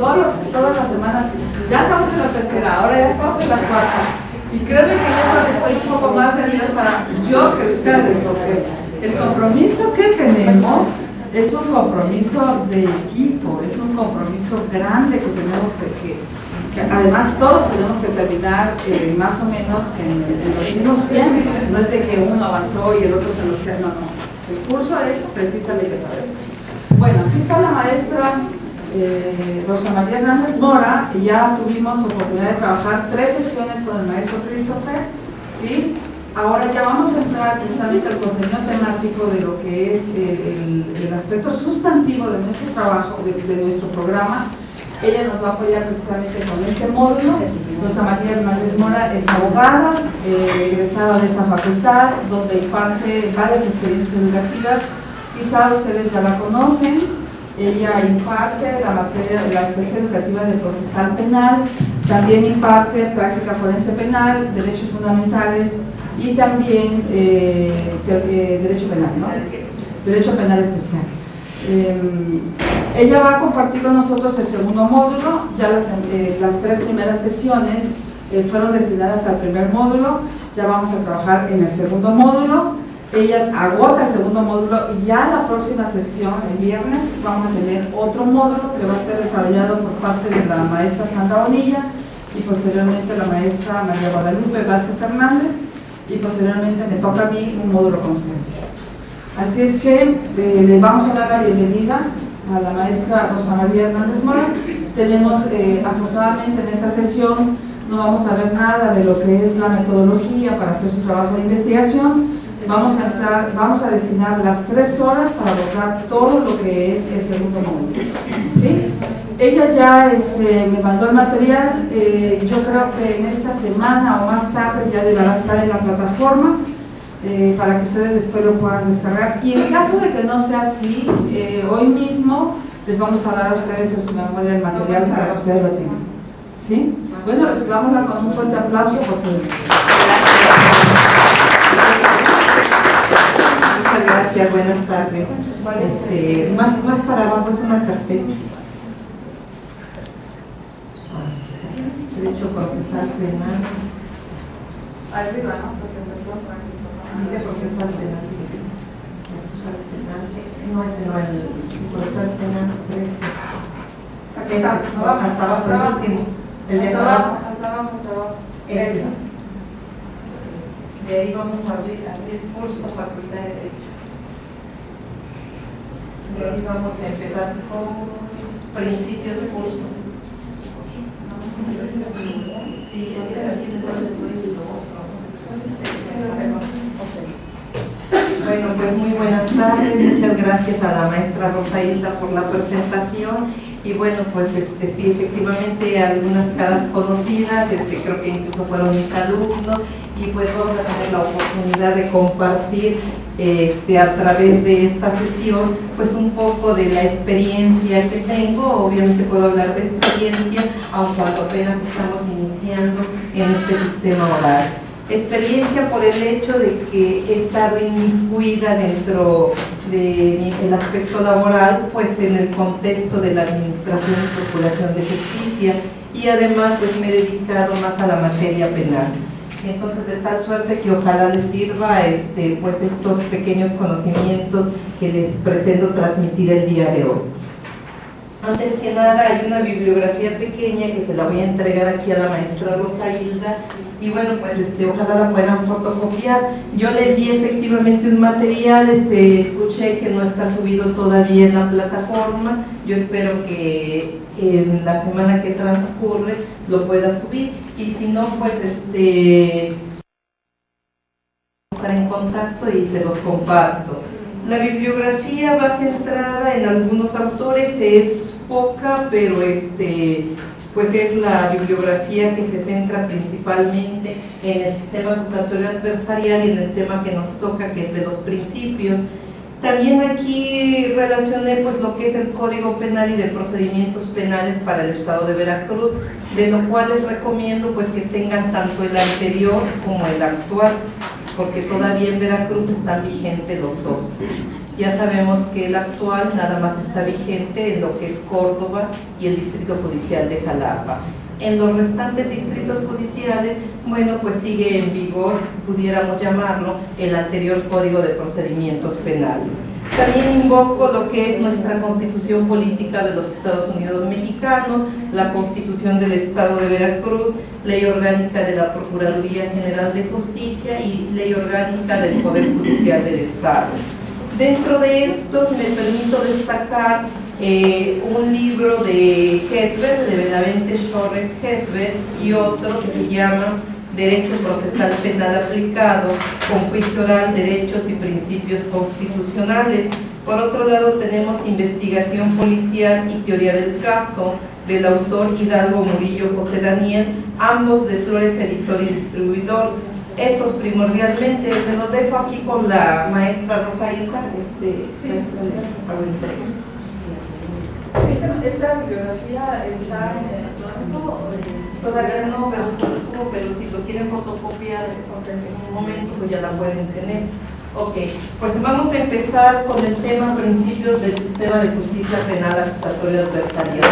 todas las semanas, ya estamos en la tercera, ahora ya estamos en la cuarta. Y créeme que yo creo que estoy un poco más nerviosa yo que ustedes, porque el compromiso que tenemos es un compromiso de equipo, es un compromiso grande que tenemos que además todos tenemos que terminar más o menos en los mismos tiempos, no es de que uno avanzó y el otro se los quedó, no. El curso es precisamente para eso. Bueno, aquí está la maestra Rosa María Hernández Mora, y ya tuvimos oportunidad de trabajar 3 sesiones con el maestro Christopher, ¿sí? Ahora ya vamos a entrar precisamente al contenido temático de lo que es el aspecto sustantivo de nuestro trabajo, de nuestro programa. Ella nos va a apoyar precisamente con este módulo. Rosa María Hernández Mora es abogada, egresada de esta facultad, donde imparte varias experiencias educativas. Quizá ustedes ya la conocen. Ella imparte la materia de la experiencia educativa de procesal penal, también imparte práctica forense penal, derechos fundamentales y también derecho penal, ¿no? Derecho penal especial. Ella va a compartir con nosotros el segundo módulo. Ya las 3 primeras sesiones fueron destinadas al primer módulo, ya vamos a trabajar en el segundo módulo. Ella agota el segundo módulo y ya la próxima sesión, el viernes, vamos a tener otro módulo que va a ser desarrollado por parte de la maestra Sandra Bonilla y posteriormente la maestra María Guadalupe Vázquez Hernández, y posteriormente me toca a mí un módulo con ustedes. Así es que le vamos a dar la bienvenida a la maestra Rosa María Hernández Mora. Tenemos, afortunadamente en esta sesión no vamos a ver nada de lo que es la metodología para hacer su trabajo de investigación. Vamos a destinar las 3 horas para abordar todo lo que es el segundo módulo, ¿sí? Ella ya me mandó el material. Yo creo que en esta semana o más tarde ya deberá estar en la plataforma para que ustedes después lo puedan descargar, y en caso de que no sea así, hoy mismo les vamos a dar a ustedes en su memoria el material para que ustedes lo tengan, ¿sí? Bueno, recibámosla con un fuerte aplauso porque... Muchas gracias, buenas tardes. Más para abajo es una carpeta. Derecho procesal penal. Arriba, ¿no? Presentación. Dice procesal penal. Procesal penal. No, ese no, el procesal penal 13. Aquí está, no, hasta abajo, el último. El de hasta abajo. Ese. De ahí vamos a abrir curso Facultad de Derecho. De ahí vamos a empezar con principios de curso. Sí, bueno, pues muy buenas tardes, muchas gracias a la maestra Rosa Hilda por la presentación. Y bueno, pues sí, efectivamente algunas caras conocidas, creo que incluso fueron mis alumnos, y pues vamos a tener la oportunidad de compartir a través de esta sesión pues un poco de la experiencia que tengo. Obviamente puedo hablar de experiencia, aunque apenas estamos iniciando en este sistema oral. Experiencia por el hecho de que he estado inmiscuida dentro del aspecto laboral, pues en el contexto de la administración y procuración de justicia, y además pues me he dedicado más a la materia penal. Entonces, de tal suerte que ojalá les sirva pues estos pequeños conocimientos que les pretendo transmitir el día de hoy. Antes que nada, hay una bibliografía pequeña que se la voy a entregar aquí a la maestra Rosa Hilda, y bueno, pues ojalá la puedan fotocopiar. Yo le envié efectivamente un material, escuché que no está subido todavía en la plataforma. Yo espero que en la semana que transcurre lo pueda subir, y si no, pues estar en contacto y se los comparto. La bibliografía va centrada en algunos autores, es poca, pero pues es la bibliografía que se centra principalmente en el sistema acusatorio adversarial y en el tema que nos toca, que es de los principios. También aquí relacioné pues lo que es el Código Penal y de procedimientos penales para el Estado de Veracruz, de lo cual les recomiendo pues que tengan tanto el anterior como el actual, porque todavía en Veracruz están vigentes los dos. Ya sabemos que el actual nada más está vigente en lo que es Córdoba y el Distrito Judicial de Jalapa. En los restantes distritos judiciales, bueno, pues sigue en vigor, pudiéramos llamarlo, el anterior Código de Procedimientos Penales. También invoco lo que es nuestra Constitución Política de los Estados Unidos Mexicanos, la Constitución del Estado de Veracruz, Ley Orgánica de la Procuraduría General de Justicia y Ley Orgánica del Poder Judicial del Estado. Dentro de estos me permito destacar un libro de Hesber, de Benavente Torres Hesber, y otro que se llama Derecho Procesal Penal Aplicado, con juicio oral, derechos y principios constitucionales. Por otro lado tenemos Investigación Policial y Teoría del Caso, del autor Hidalgo Murillo José Daniel, ambos de Flores Editor y Distribuidor. Esos primordialmente, se los dejo aquí con la maestra Rosa Isla. ¿Esta bibliografía está en electrónico? Todavía no, pero si lo quieren fotocopiar en un momento, pues ya la pueden tener. Ok, pues vamos a empezar con el tema principios del sistema de justicia penal acusatoria adversarial.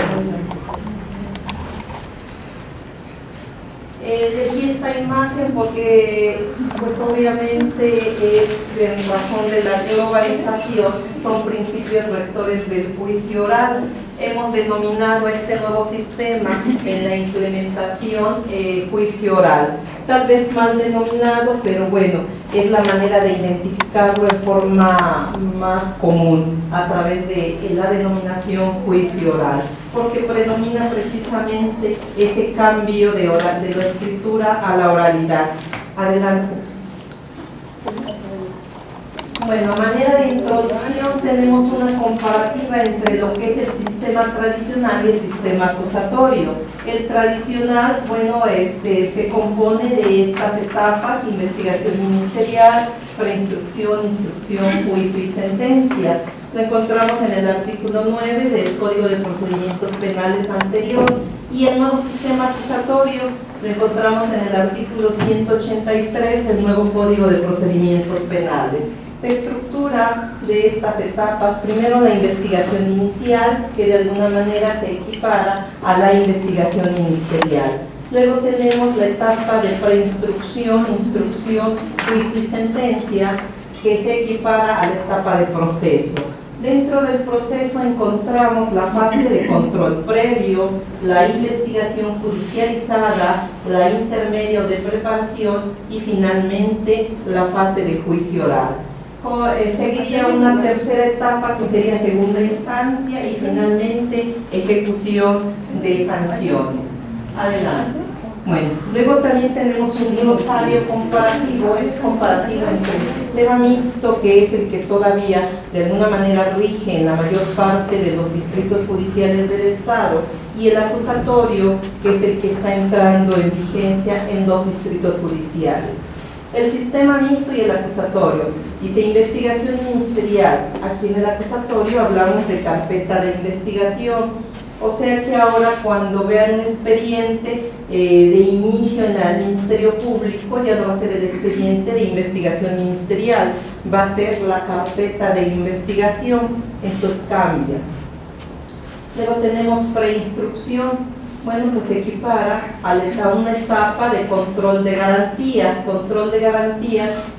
Elegí esta imagen porque pues obviamente es en razón de la globalización, son principios rectores del juicio oral. Hemos denominado a este nuevo sistema en la implementación juicio oral. Tal vez mal denominado, pero bueno, es la manera de identificarlo en forma más común a través de la denominación juicio oral, porque predomina precisamente ese cambio de la escritura a la oralidad. Adelante. Bueno, a manera de introducción tenemos una comparativa entre lo que es el sistema tradicional y el sistema acusatorio. El tradicional, bueno, se compone de estas etapas: investigación ministerial, preinstrucción, instrucción, juicio y sentencia. Lo encontramos en el artículo 9 del Código de Procedimientos Penales anterior, y el nuevo sistema acusatorio lo encontramos en el artículo 183 del nuevo Código de Procedimientos Penales. La estructura de estas etapas: primero la investigación inicial, que de alguna manera se equipara a la investigación ministerial. Luego tenemos la etapa de preinstrucción, instrucción, juicio y sentencia, que se equipara a la etapa de proceso. Dentro del proceso encontramos la fase de control previo, la investigación judicializada, la intermedia o de preparación y finalmente la fase de juicio oral. Seguiría una tercera etapa que sería segunda instancia y finalmente ejecución de sanciones. Adelante. Bueno, luego también tenemos un glosario comparativo, es comparativo entre el sistema mixto, que es el que todavía de alguna manera rige en la mayor parte de los distritos judiciales del Estado, y el acusatorio, que es el que está entrando en vigencia en 2 distritos judiciales. El sistema mixto y el acusatorio. Y de investigación ministerial, aquí en el acusatorio hablamos de carpeta de investigación. O sea que ahora cuando vean un expediente de inicio en el Ministerio Público, ya no va a ser el expediente de investigación ministerial, va a ser la carpeta de investigación, entonces cambia. Luego tenemos preinstrucción. Bueno, pues se equipara a una etapa de control de garantías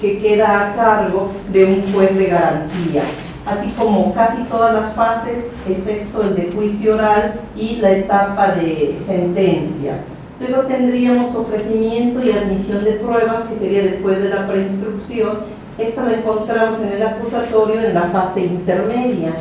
que queda a cargo de un juez de garantía, así como casi todas las fases, excepto el de juicio oral y la etapa de sentencia. Luego tendríamos ofrecimiento y admisión de pruebas, que sería después de la preinstrucción. Esto lo encontramos en el acusatorio en la fase intermedia.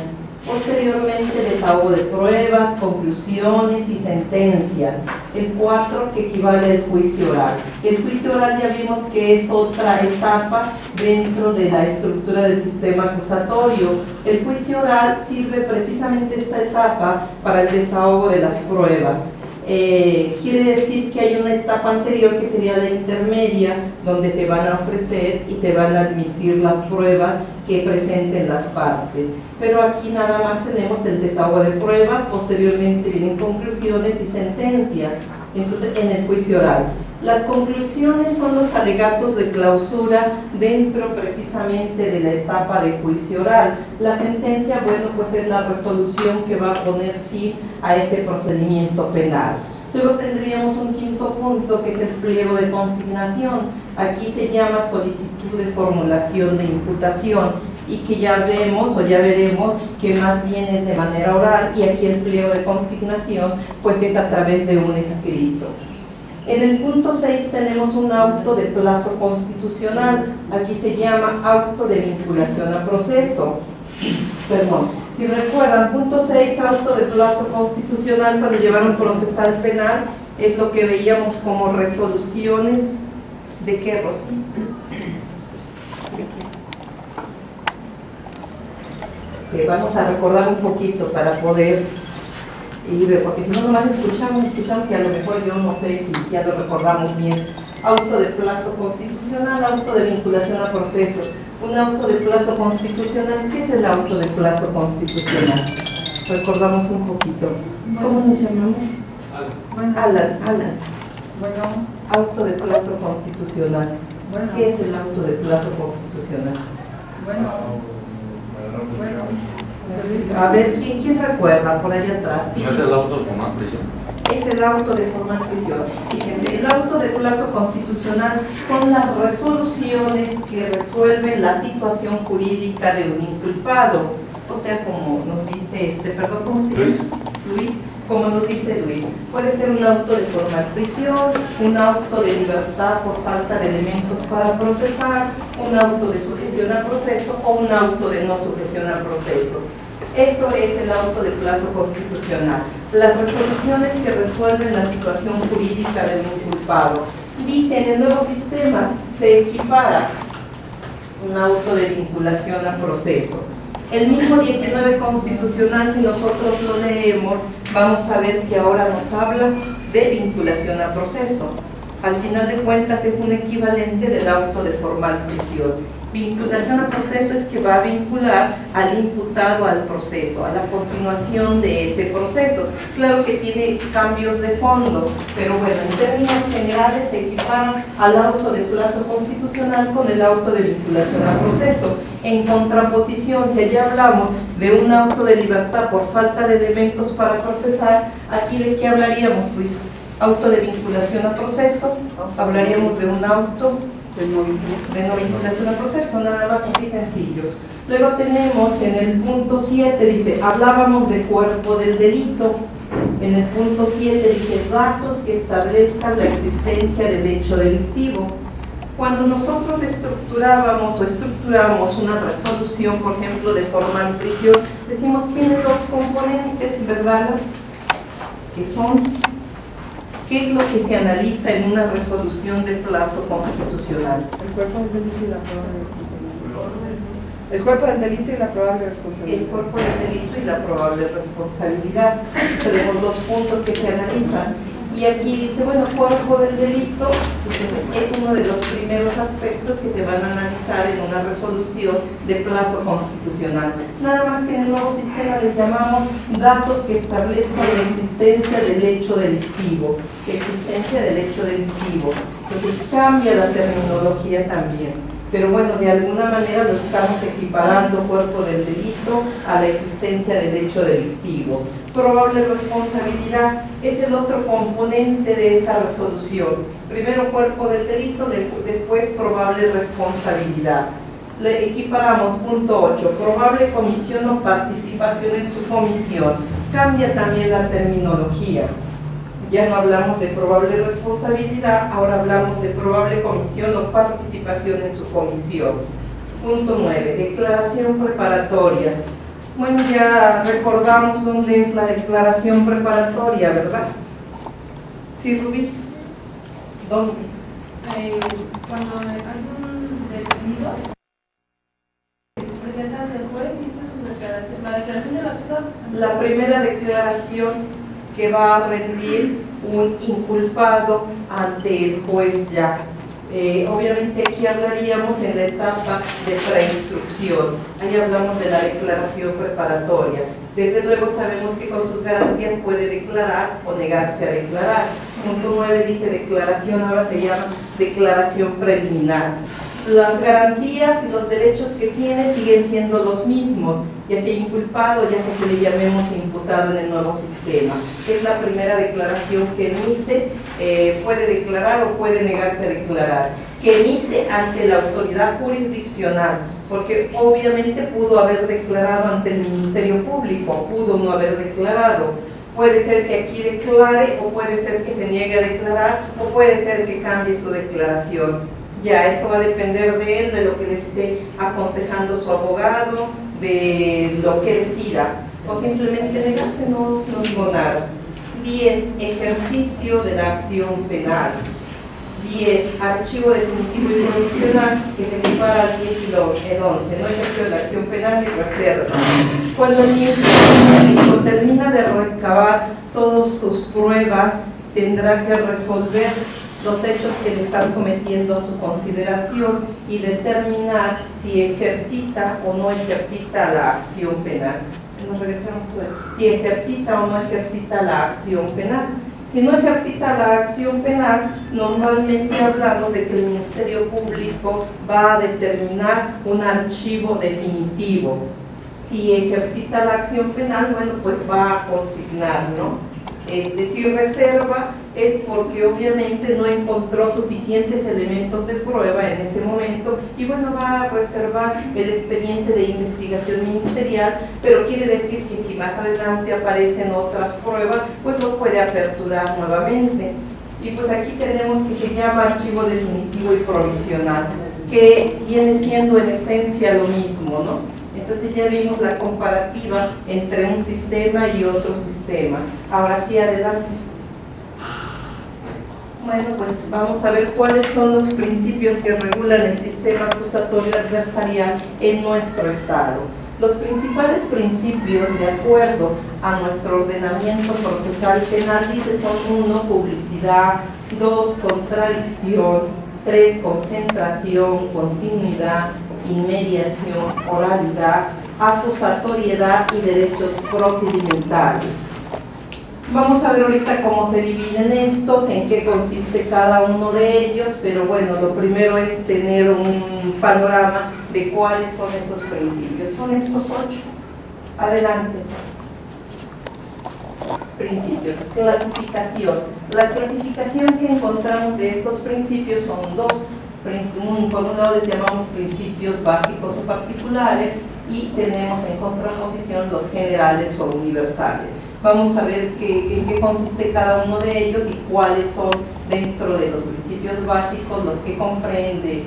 Posteriormente, desahogo de pruebas, conclusiones y sentencias. El 4, que equivale al juicio oral. El juicio oral ya vimos que es otra etapa dentro de la estructura del sistema acusatorio. El juicio oral sirve precisamente esta etapa para el desahogo de las pruebas. Quiere decir que hay una etapa anterior, que sería la intermedia, donde te van a ofrecer y te van a admitir las pruebas que presenten las partes. Pero aquí nada más tenemos el desahogo de pruebas, posteriormente vienen conclusiones y sentencias. Entonces, en el juicio oral. Las conclusiones son los alegatos de clausura dentro precisamente de la etapa de juicio oral. La sentencia, bueno, pues es la resolución que va a poner fin a ese procedimiento penal. Luego tendríamos un quinto punto, que es el pliego de consignación. Aquí se llama solicitud de formulación de imputación, y que ya vemos o ya veremos que más bien es de manera oral, y aquí el pliego de consignación pues es a través de un escrito. En el punto 6 tenemos un auto de plazo constitucional. Aquí se llama auto de vinculación a proceso. Perdón, si recuerdan, punto 6, auto de plazo constitucional, cuando llevaron procesal penal, es lo que veíamos como resoluciones de qué, Rosy. Vamos a recordar un poquito para poder ir, porque si no nomás escuchamos y a lo mejor yo no sé si ya lo recordamos bien. Auto de plazo constitucional, auto de vinculación a proceso. Un auto de plazo constitucional, ¿qué es el auto de plazo constitucional? Recordamos un poquito. ¿Cómo nos llamamos? Alan. Bueno. Auto de plazo constitucional. Bueno. ¿Qué es el auto de plazo constitucional? Bueno. A ver, ¿quién recuerda por allá atrás? ¿No es el auto de formar prisión? Es el auto de formar prisión. Fíjense, el auto de plazo constitucional son las resoluciones que resuelven la situación jurídica de un inculpado. O sea, como nos dice ¿cómo se llama? Luis. Como nos dice Luis, puede ser un auto de formar prisión, un auto de libertad por falta de elementos para procesar, un auto de sujeción al proceso o un auto de no sujeción al proceso. Eso es el auto de plazo constitucional. Las resoluciones que resuelven la situación jurídica del inculpado. Dice, en el nuevo sistema se equipara un auto de vinculación al proceso. El mismo 19 constitucional, si nosotros lo leemos, vamos a ver que ahora nos habla de vinculación al proceso. Al final de cuentas es un equivalente del auto de formal prisión. Vinculación al proceso es que va a vincular al imputado al proceso, a la continuación de este proceso. Claro que tiene cambios de fondo, pero bueno, en términos generales se equiparan al auto de plazo constitucional con el auto de vinculación al proceso. En contraposición, si allá hablamos de un auto de libertad por falta de elementos para procesar, aquí ¿de qué hablaríamos, Luis? Auto de vinculación al proceso, hablaríamos de un auto de no vinculación al proceso, nada más así sencillo. Luego tenemos en el punto 7, dice, hablábamos de cuerpo del delito. En el punto 7 dice, datos que establezcan la existencia del hecho delictivo. Cuando nosotros estructuramos una resolución, por ejemplo, de formal prisión, decimos tiene dos componentes, ¿verdad? Que son, ¿qué es lo que se analiza en una resolución de plazo constitucional? El cuerpo del delito y la probable responsabilidad. El cuerpo del delito y la probable responsabilidad. El cuerpo del delito y la probable responsabilidad. Tenemos dos puntos que se analizan. Y aquí dice, bueno, cuerpo del delito es uno de los primeros aspectos que te van a analizar en una resolución de plazo constitucional. Nada más que en el nuevo sistema les llamamos datos que establezcan la existencia del hecho delictivo. Existencia del hecho delictivo. Entonces cambia la terminología también. Pero bueno, de alguna manera lo estamos equiparando, cuerpo del delito, a la existencia del hecho delictivo. Probable responsabilidad es el otro componente de esa resolución. Primero cuerpo del delito, después probable responsabilidad. Le equiparamos punto 8, probable comisión o participación en su comisión. Cambia también la terminología. Ya no hablamos de probable responsabilidad, ahora hablamos de probable comisión o participación en su comisión. Punto 9, declaración preparatoria. Bueno, ya recordamos dónde es la declaración preparatoria, ¿verdad? ¿Sí, Rubí? ¿Dónde? Cuando hay un detenido se presenta ante el juez y esa es una declaración, la declaración de la acusado. La primera declaración que va a rendir un inculpado ante el juez ya. Obviamente aquí hablaríamos en la etapa de preinstrucción, ahí hablamos de la declaración preparatoria. Desde luego sabemos que con sus garantías puede declarar o negarse a declarar. punto 9 dice declaración, ahora se llama declaración preliminar. Las garantías y los derechos que tiene siguen siendo los mismos, ya sea inculpado, ya sea que le llamemos imputado en el nuevo sistema. Es la primera declaración que emite, puede declarar o puede negarse a declarar, que emite ante la autoridad jurisdiccional, porque obviamente pudo haber declarado ante el Ministerio Público, pudo no haber declarado. Puede ser que aquí declare, o puede ser que se niegue a declarar, o puede ser que cambie su declaración. Ya, eso va a depender de él, de lo que le esté aconsejando su abogado, de lo que decida. O simplemente negarse, no digo nada. 10. Ejercicio de la acción penal. 10. Archivo definitivo y provisional, que se equipara al 10 y el 11. No ejercicio de la acción penal ni reserva. Cuando el Ministerio Público termina de recabar todas sus pruebas, tendrá que resolver los hechos que le están sometiendo a su consideración y determinar si ejercita o no ejercita la acción penal. Nos regresamos si ejercita o no ejercita la acción penal. Si no ejercita la acción penal, normalmente hablamos de que el Ministerio Público va a determinar un archivo definitivo. Si ejercita la acción penal, bueno, pues va a consignar, ¿no? Decir reserva es porque obviamente no encontró suficientes elementos de prueba en ese momento y bueno, va a reservar el expediente de investigación ministerial, pero quiere decir que si más adelante aparecen otras pruebas, pues lo puede aperturar nuevamente. Y pues aquí tenemos que se llama archivo definitivo y provisional, que viene siendo en esencia lo mismo, ¿no? Entonces ya vimos la comparativa entre un sistema y otro sistema. Ahora sí, adelante. Bueno, pues vamos a ver cuáles son los principios que regulan el sistema acusatorio adversarial en nuestro Estado. Los principales principios, de acuerdo a nuestro ordenamiento procesal penal, dice son 1, publicidad, 2, contradicción, 3, concentración, continuidad, inmediación, oralidad, acusatoriedad y derechos procedimentales. Vamos a ver ahorita cómo se dividen estos, en qué consiste cada uno de ellos, pero bueno, lo primero es tener un panorama de cuáles son esos principios. Son estos 8. Adelante. Principios. Clasificación. La clasificación que encontramos de estos principios son 2. Por un lado les llamamos principios básicos o particulares y tenemos en contraposición los generales o universales. Vamos a ver en qué consiste cada uno de ellos y cuáles son dentro de los principios básicos los que comprende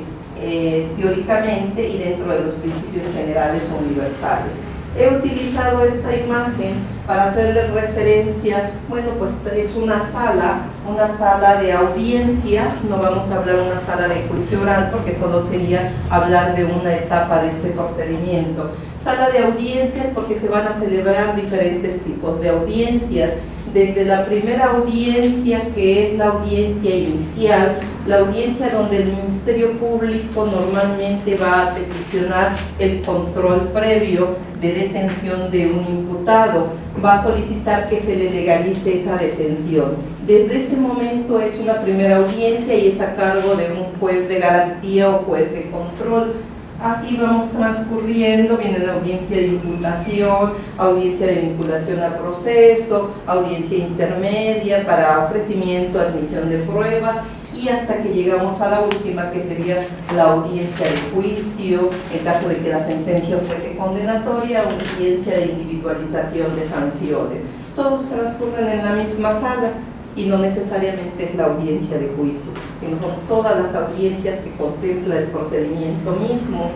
teóricamente y dentro de los principios generales o universales. He utilizado esta imagen para hacerles referencia, bueno, pues es una sala de audiencia, no vamos a hablar de una sala de juicio oral porque todo sería hablar de una etapa de este procedimiento. Sala de audiencias porque se van a celebrar diferentes tipos de audiencias, desde la primera audiencia, que es la audiencia inicial, la audiencia donde el Ministerio Público normalmente va a peticionar el control previo de detención de un imputado, va a solicitar que se le legalice esa detención. Desde ese momento es una primera audiencia y es a cargo de un juez de garantía o juez de control. Así vamos transcurriendo, viene la audiencia de imputación, audiencia de vinculación a proceso, audiencia intermedia para ofrecimiento, admisión de pruebas y hasta que llegamos a la última, que sería la audiencia de juicio, en caso de que la sentencia fuese condenatoria, audiencia de individualización de sanciones. Todos transcurren en la misma sala y no necesariamente es la audiencia de juicio, sino son todas las audiencias que contempla el procedimiento mismo.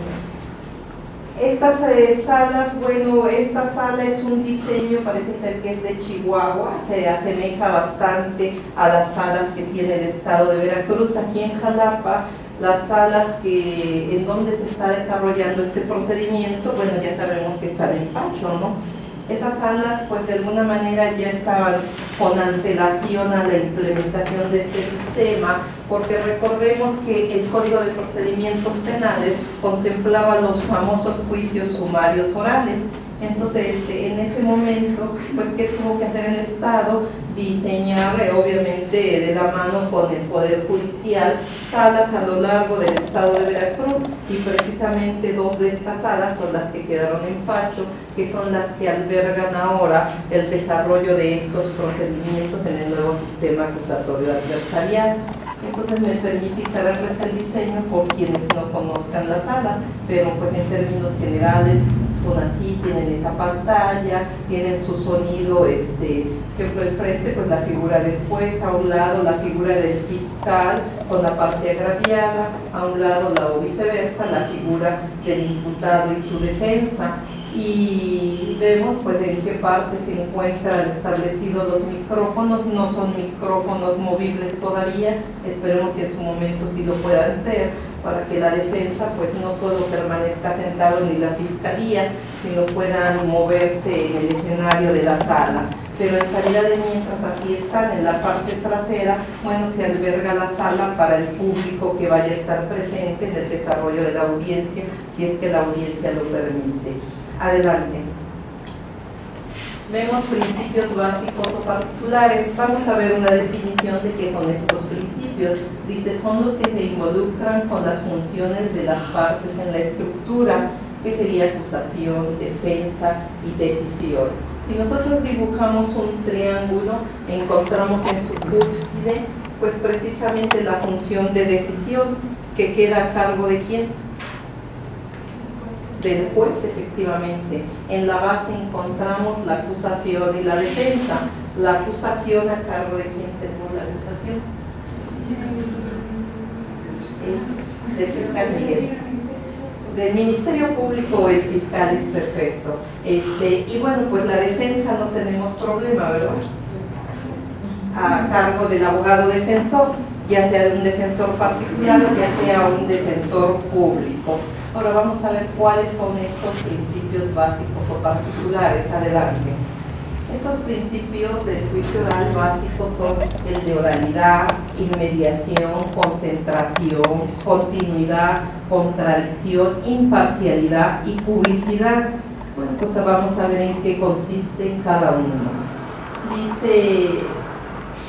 Estas salas, bueno, esta sala es un diseño, parece ser que es de Chihuahua, se asemeja bastante a las salas que tiene el estado de Veracruz. Aquí en Jalapa, las salas en donde se está desarrollando este procedimiento, bueno, ya sabemos que están en Pacho, ¿no? Estas salas, pues de alguna manera ya estaban con antelación a la implementación de este sistema, porque recordemos que el Código de Procedimientos Penales contemplaba los famosos juicios sumarios orales, Entonces, en ese momento, pues, ¿qué tuvo que hacer el Estado? Diseñar, obviamente, de la mano con el Poder Judicial, salas a lo largo del estado de Veracruz, y precisamente dos de estas salas son las que quedaron en Pacho, que son las que albergan ahora el desarrollo de estos procedimientos en el nuevo sistema acusatorio adversarial. Entonces me permite instalarles el diseño por quienes no conozcan la sala, pero pues en términos generales son así, tienen esa pantalla, tienen su sonido, ejemplo del frente, pues la figura del juez, a un lado la figura del fiscal con la parte agraviada, a un lado o viceversa la figura del imputado y su defensa. Y vemos pues en qué parte se encuentran establecidos los micrófonos. No son micrófonos movibles todavía, esperemos que en su momento sí lo puedan ser, para que la defensa pues no solo permanezca sentado ni la fiscalía, sino puedan moverse en el escenario de la sala. Pero en calidad de mientras aquí están en la parte trasera, bueno, se alberga la sala para el público que vaya a estar presente en el desarrollo de la audiencia, si es que la audiencia lo permite. Adelante. Vemos principios básicos o particulares. Vamos a ver una definición de qué son estos principios. Dice, son los que se involucran con las funciones de las partes en la estructura, que sería acusación, defensa y decisión. Si nosotros dibujamos un triángulo, encontramos en su cúspide, pues precisamente la función de decisión, que queda a cargo de ¿quién? Del juez, efectivamente. En la base encontramos la acusación y la defensa. La acusación, a cargo de quién tenemos la acusación. Es del fiscal Miguel. Del Ministerio Público, el fiscal es perfecto. Y bueno, pues la defensa no tenemos problema, ¿verdad? A cargo del abogado defensor, ya sea de un defensor particular o ya sea un defensor público. Ahora vamos a ver cuáles son estos principios básicos o particulares. Adelante. Estos principios del juicio oral básicos son el de oralidad, inmediación, concentración, continuidad, contradicción, imparcialidad y publicidad. Bueno, pues vamos a ver en qué consiste cada uno. Dice,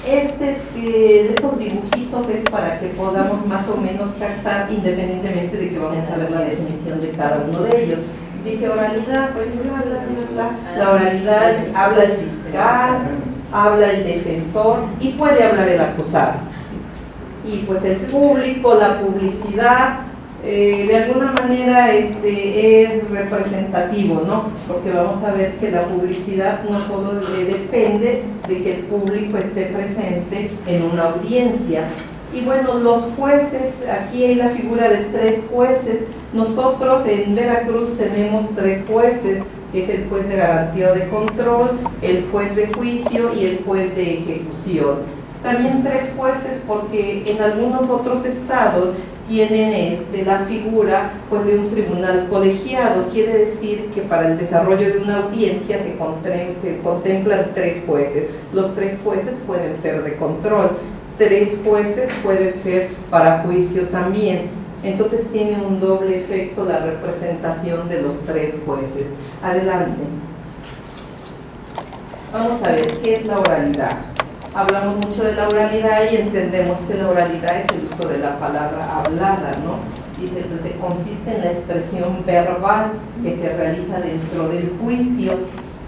estos dibujitos es para que podamos más o menos captar, independientemente de que vamos a ver la definición de cada uno de ellos. Dice oralidad, pues bla, bla, bla, bla. La oralidad habla el fiscal, habla el defensor y puede hablar el acusado. Y pues el público, la publicidad, de alguna manera es representativo, ¿no? Porque vamos a ver que la publicidad no solo depende de que el público esté presente en una audiencia. Y bueno, los jueces, aquí hay la figura de 3 jueces. Nosotros en Veracruz tenemos 3 jueces, que es el juez de garantía o de control, el juez de juicio y el juez de ejecución. También 3 jueces porque en algunos otros estados tienen la figura pues, de un tribunal colegiado. Quiere decir que para el desarrollo de una audiencia se contemplan 3 jueces. Los 3 jueces pueden ser de control, 3 jueces pueden ser para juicio también. Entonces tiene un doble efecto la representación de los 3 jueces. Adelante. Vamos a ver qué es la oralidad. Hablamos mucho de la oralidad y entendemos que la oralidad es el uso de la palabra hablada, ¿no? Dice, entonces consiste en la expresión verbal que se realiza dentro del juicio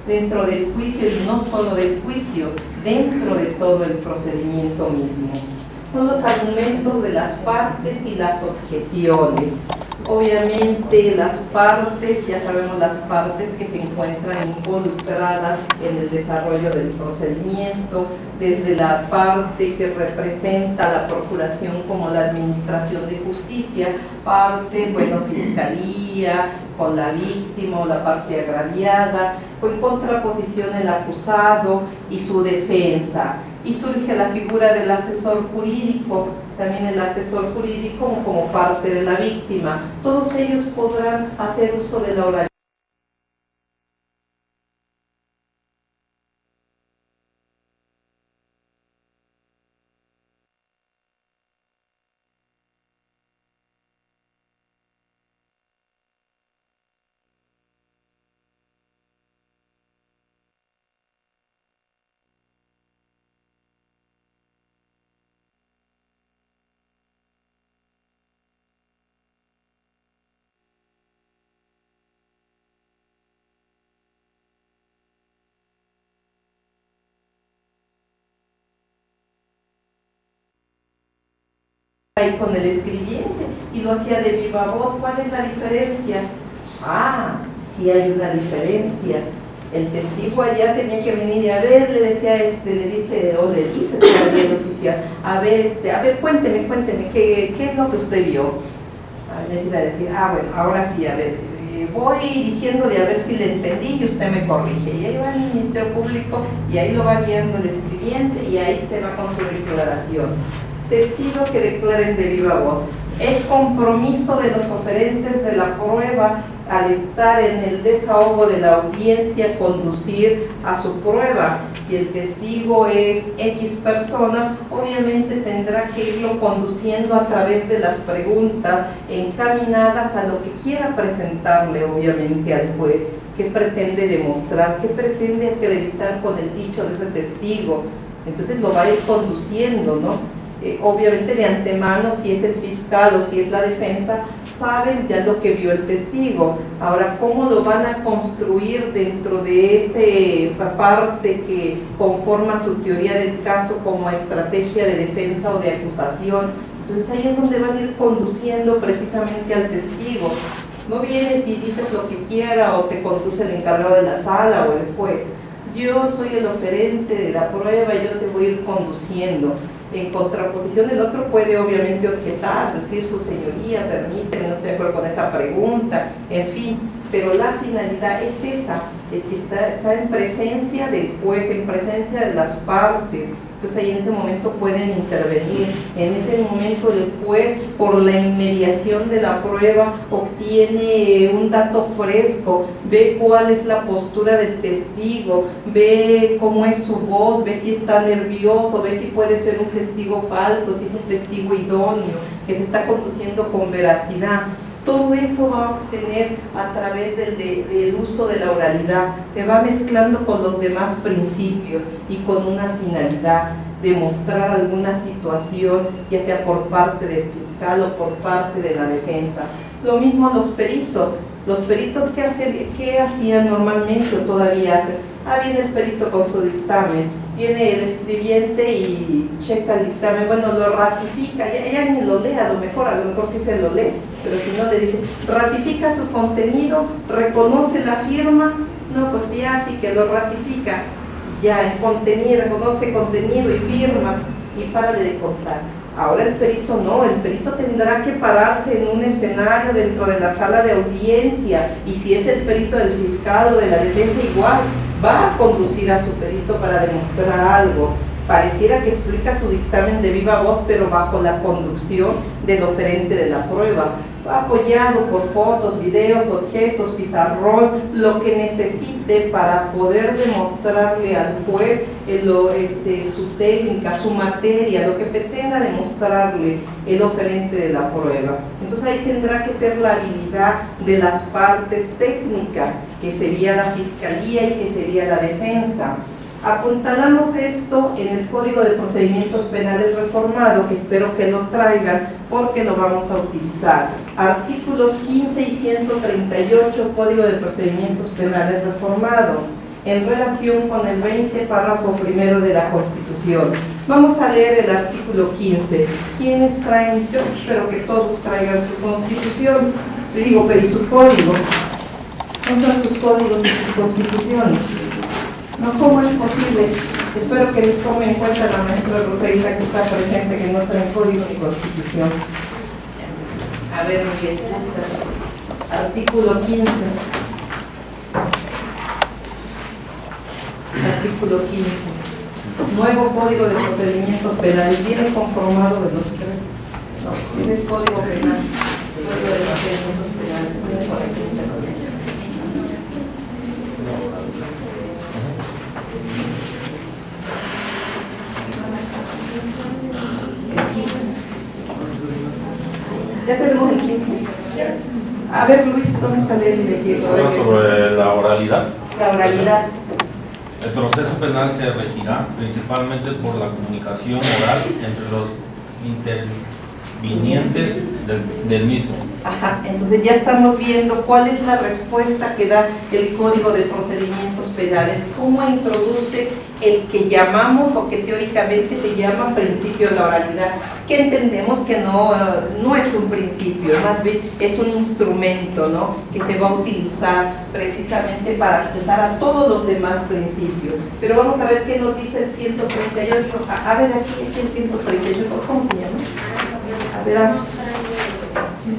y no solo del juicio, dentro de todo el procedimiento mismo. Son los argumentos de las partes y las objeciones. Obviamente las partes, ya sabemos las partes que se encuentran involucradas en el desarrollo del procedimiento, desde la parte que representa la procuración como la administración de justicia, parte, bueno, fiscalía, con la víctima o la parte agraviada, en contraposición el acusado y su defensa. Y surge la figura del asesor jurídico, también el asesor jurídico como parte de la víctima. Todos ellos podrán hacer uso de la oralidad. ahí con el escribiente y lo hacía de viva voz. ¿Cuál es la diferencia? Ah, sí hay una diferencia. El testigo allá tenía que venir y a ver, le decía, le dice todavía el oficial, a ver, cuénteme, ¿qué es lo que usted vio? Le empieza a decir, bueno, ahora sí, a ver, voy diciéndole a ver si le entendí y usted me corrige. Y ahí va el Ministerio Público y ahí lo va guiando el escribiente y ahí se va con su declaración. Testigo que declaren de viva voz. Es compromiso de los oferentes de la prueba al estar en el desahogo de la audiencia conducir a su prueba. Si el testigo es X persona, obviamente tendrá que irlo conduciendo a través de las preguntas encaminadas a lo que quiera presentarle obviamente al juez. ¿Qué pretende demostrar? ¿Qué pretende acreditar con el dicho de ese testigo? Entonces lo va a ir conduciendo, ¿no? Obviamente de antemano, si es el fiscal o si es la defensa, saben ya lo que vio el testigo. Ahora, ¿cómo lo van a construir dentro de esa parte que conforma su teoría del caso como estrategia de defensa o de acusación? Entonces ahí es donde van a ir conduciendo precisamente al testigo. No vienes y dices lo que quiera o te conduce el encargado de la sala o el juez. Yo soy el oferente de la prueba, yo te voy a ir conduciendo. En contraposición, el otro puede obviamente objetar, decir, su señoría, permíteme, no estoy de acuerdo con esa pregunta, en fin, pero la finalidad es esa, el que está en presencia del juez, en presencia de las partes. Entonces ahí en este momento pueden intervenir. En este momento el juez, por la inmediación de la prueba, obtiene un dato fresco, ve cuál es la postura del testigo, ve cómo es su voz, ve si está nervioso, ve si puede ser un testigo falso, si es un testigo idóneo, que se está conduciendo con veracidad. Todo eso va a obtener a través del uso de la oralidad, se va mezclando con los demás principios y con una finalidad de mostrar alguna situación, ya sea por parte del fiscal o por parte de la defensa. Lo mismo los peritos. Los peritos, ¿qué hacían normalmente o todavía hacen? Viene el perito con su dictamen, viene el escribiente y checa el dictamen, bueno, lo ratifica, ya ni lo lee, a lo mejor sí se lo lee, pero si no le dice, ratifica su contenido, reconoce la firma, no, pues ya sí que lo ratifica, ya el contenido, reconoce contenido y firma, y párale de contar. Ahora el perito no, el perito tendrá que pararse en un escenario dentro de la sala de audiencia, y si es el perito del fiscal o de la defensa, igual, va a conducir a su perito para demostrar algo. Pareciera que explica su dictamen de viva voz, pero bajo la conducción del oferente de la prueba, apoyado por fotos, videos, objetos, pizarrón, lo que necesite para poder demostrarle al juez su técnica, su materia, lo que pretenda demostrarle el oferente de la prueba. Entonces ahí tendrá que ser la habilidad de las partes técnicas, que sería la fiscalía y que sería la defensa. Apuntalamos esto en el Código de Procedimientos Penales reformado, que espero que lo traigan porque lo vamos a utilizar. Artículos 15 y 138, Código de Procedimientos Penales reformado, en relación con el 20, párrafo primero de la Constitución. Vamos a leer el artículo 15. ¿Quiénes traen? Yo espero que todos traigan su Constitución, pero y su código. ¿Dónde están sus códigos y sus constituciones? No, ¿cómo es posible? Espero que les tome en cuenta la maestra Rosaíla que está presente, que no trae código ni constitución. A ver, Miguel, artículo 15. Artículo 15. Nuevo Código de Procedimientos Penales. Viene conformado de los tres. No, tiene el Código Penal. Código de Procedimientos Penales. Viene por aquí. Ya tenemos el 15. A ver, Luis, vamos a leer de aquí. Sobre la oralidad. La oralidad. El proceso penal se regirá principalmente por la comunicación oral entre los vinientes del mismo. Ajá, entonces ya estamos viendo cuál es la respuesta que da el Código de Procedimientos Penales, cómo introduce el que llamamos o que teóricamente se llama principio de la oralidad, que entendemos que no es un principio, más bien es un instrumento, ¿no?, que se va a utilizar precisamente para accesar a todos los demás principios. Pero vamos a ver qué nos dice el 138. A ver, aquí el 138, ¿cómo se llama? A ver,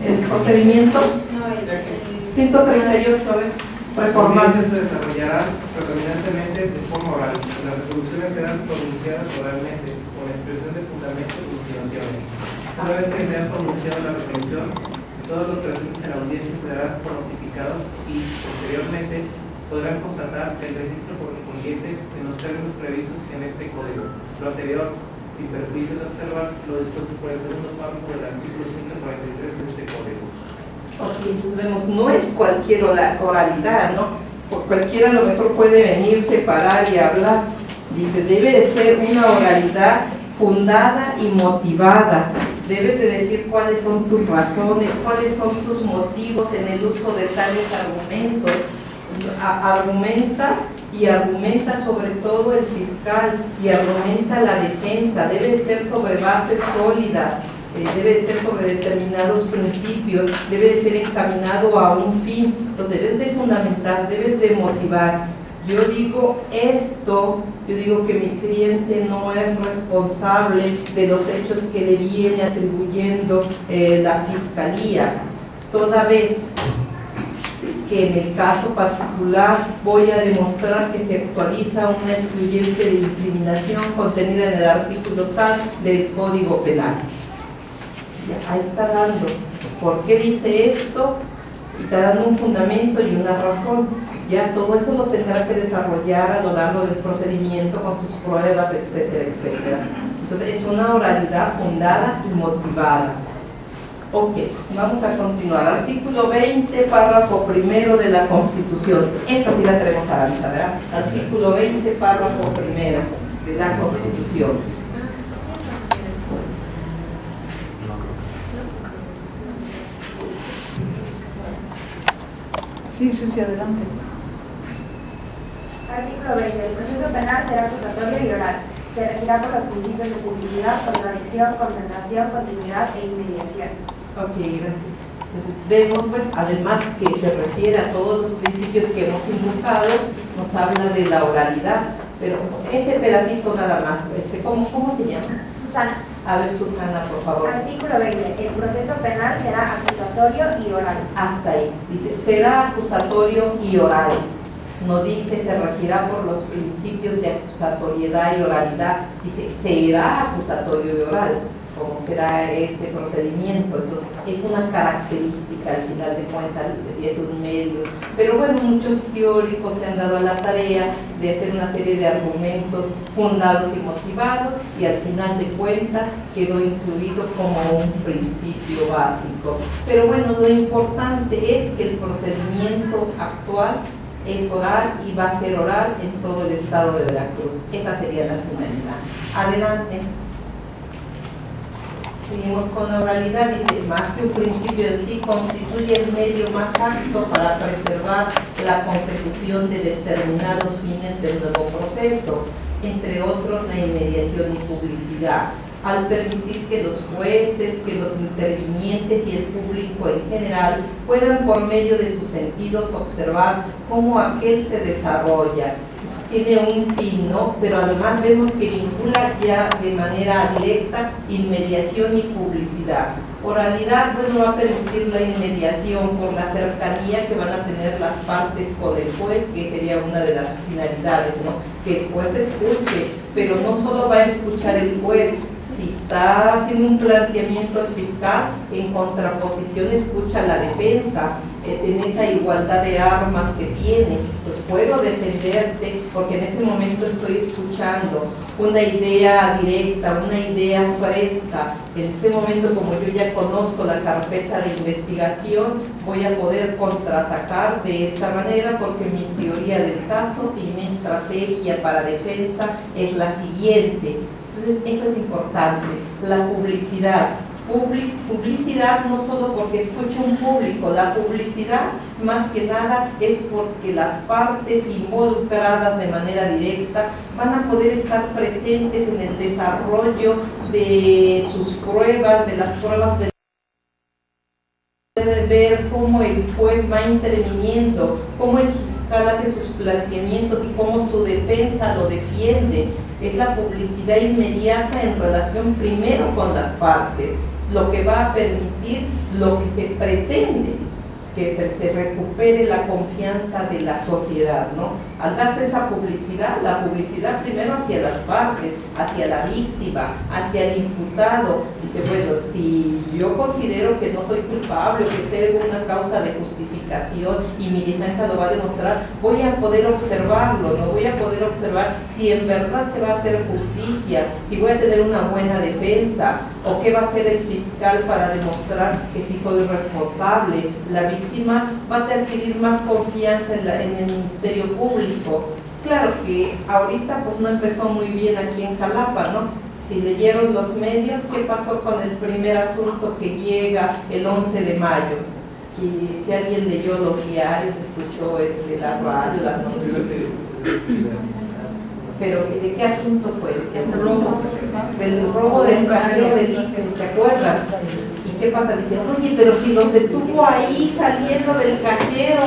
el procedimiento 138, a ver, reformado. Las sentencias se desarrollarán predominantemente de forma oral. Las resoluciones serán pronunciadas oralmente, con expresión de fundamentos y continuaciones. Una vez que se ha pronunciado la resolución, todos los presentes en la audiencia serán notificados y, posteriormente, podrán constatar el registro correspondiente en los términos previstos en este código. Lo anterior, sin perjuicio de observar lo dispuesto por el segundo párrafo del artículo 143 de este código. Ok, entonces vemos, no es cualquier oralidad, ¿no? Por cualquiera a lo mejor puede venirse, parar y hablar. Dice, debe de ser una oralidad fundada y motivada. Debes de decir cuáles son tus razones, cuáles son tus motivos en el uso de tales argumentos. Argumentas y argumenta sobre todo el fiscal y argumenta la defensa. Debe de ser sobre bases sólidas, debe de ser sobre determinados principios, debe de ser encaminado a un fin. Lo debes de fundamentar, debes de motivar. Yo digo esto, yo digo que mi cliente no es responsable de los hechos que le viene atribuyendo la fiscalía, toda vez que en el caso particular voy a demostrar que se actualiza una excluyente de incriminación contenida en el artículo tal del Código Penal. Ahí está dando por qué dice esto y está dando un fundamento y una razón. Ya todo esto lo tendrá que desarrollar a lo largo del procedimiento con sus pruebas, etcétera, etcétera. Entonces es una oralidad fundada y motivada. Ok, vamos a continuar. Artículo 20, párrafo primero de la Constitución. Esta sí la tenemos avanzada, ¿verdad? Artículo 20, párrafo primero de la Constitución. Sí, Susi, adelante. Artículo 20. El proceso penal será acusatorio y oral. Se regirá por los principios de publicidad, contradicción, concentración, continuidad e inmediación. Ok, gracias. Entonces, vemos, bueno, además que se refiere a todos los principios que hemos invocado, nos habla de la oralidad, pero este pedacito nada más, ¿cómo se llama? Susana. A ver, Susana, por favor. Artículo 20. El proceso penal será acusatorio y oral. Hasta ahí. Dice, será acusatorio y oral. No dice, se regirá por los principios de acusatoriedad y oralidad. Dice, será acusatorio y oral. ¿Cómo será ese procedimiento? Entonces, es una característica al final de cuentas, es un medio. Pero bueno, muchos teóricos se han dado a la tarea de hacer una serie de argumentos fundados y motivados, y al final de cuentas quedó incluido como un principio básico. Pero bueno, lo importante es que el procedimiento actual es oral y va a ser oral en todo el estado de Veracruz. Esa sería la finalidad. Adelante. Seguimos con la oralidad. Dice, más que un principio en sí, constituye el medio más apto para preservar la consecución de determinados fines del nuevo proceso, entre otros la inmediación y publicidad, al permitir que los jueces, que los intervinientes y el público en general puedan por medio de sus sentidos observar cómo aquel se desarrolla. Tiene un fin, ¿no? Pero además vemos que vincula ya de manera directa inmediación y publicidad. Oralidad, bueno, va a permitir la inmediación por la cercanía que van a tener las partes con el juez, que sería una de las finalidades, ¿no? Que el juez escuche, pero no solo va a escuchar el juez. Si está haciendo un planteamiento al fiscal, en contraposición escucha la defensa, en esa igualdad de armas que tiene, pues puedo defenderte porque en este momento estoy escuchando una idea directa, una idea fresca. En este momento, como yo ya conozco la carpeta de investigación, voy a poder contraatacar de esta manera porque mi teoría del caso y mi estrategia para defensa es la siguiente. Entonces, eso es importante, la publicidad. Publicidad no solo porque escucha un público, la publicidad más que nada es porque las partes involucradas de manera directa van a poder estar presentes en el desarrollo de sus pruebas, de las pruebas de ver cómo el juez va interviniendo, cómo el fiscal hace sus planteamientos y cómo su defensa lo defiende. Es la publicidad inmediata en relación primero con las partes, lo que va a permitir lo que se pretende, que se recupere la confianza de la sociedad, ¿no? Al darse esa publicidad, la publicidad primero hacia las partes, hacia la víctima, hacia el imputado, dice, bueno, si yo considero que no soy culpable o que tengo una causa de justificación y mi defensa lo va a demostrar, voy a poder observarlo, ¿no? Voy a poder observar si en verdad se va a hacer justicia, si voy a tener una buena defensa, o qué va a hacer el fiscal para demostrar que sí soy responsable. La víctima va a adquirir más confianza en el Ministerio Público. Claro que ahorita pues no empezó muy bien aquí en Jalapa, ¿no? Si leyeron los medios, ¿qué pasó con el primer asunto que llega el 11 de mayo? Que alguien leyó los diarios, escuchó la radio, las noticias. Pero ¿de qué asunto fue? Del robo del cajero del IFE, ¿te acuerdas? ¿Y qué pasa? Dicen, oye, pero si los detuvo ahí saliendo del cajero,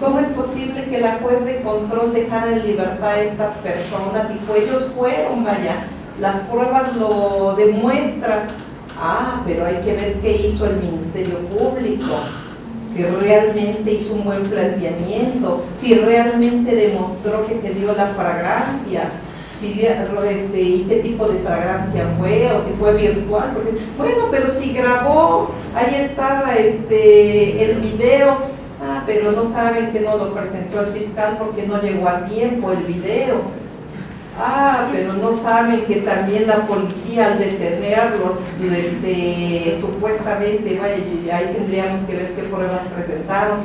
¿cómo es posible que la juez de control dejara en libertad a estas personas? Y pues ellos fueron, vaya, las pruebas lo demuestran. Ah, pero hay que ver qué hizo el Ministerio Público, que realmente hizo un buen planteamiento, si realmente demostró que se dio la fragancia, y qué tipo de fragancia fue, o si fue virtual, porque, bueno, pero si grabó, ahí estaba el video, pero no saben que no lo presentó el fiscal porque no llegó a tiempo el video. Pero no saben que también la policía al detenerlo, supuestamente, vaya, ahí tendríamos que ver qué pruebas presentaron,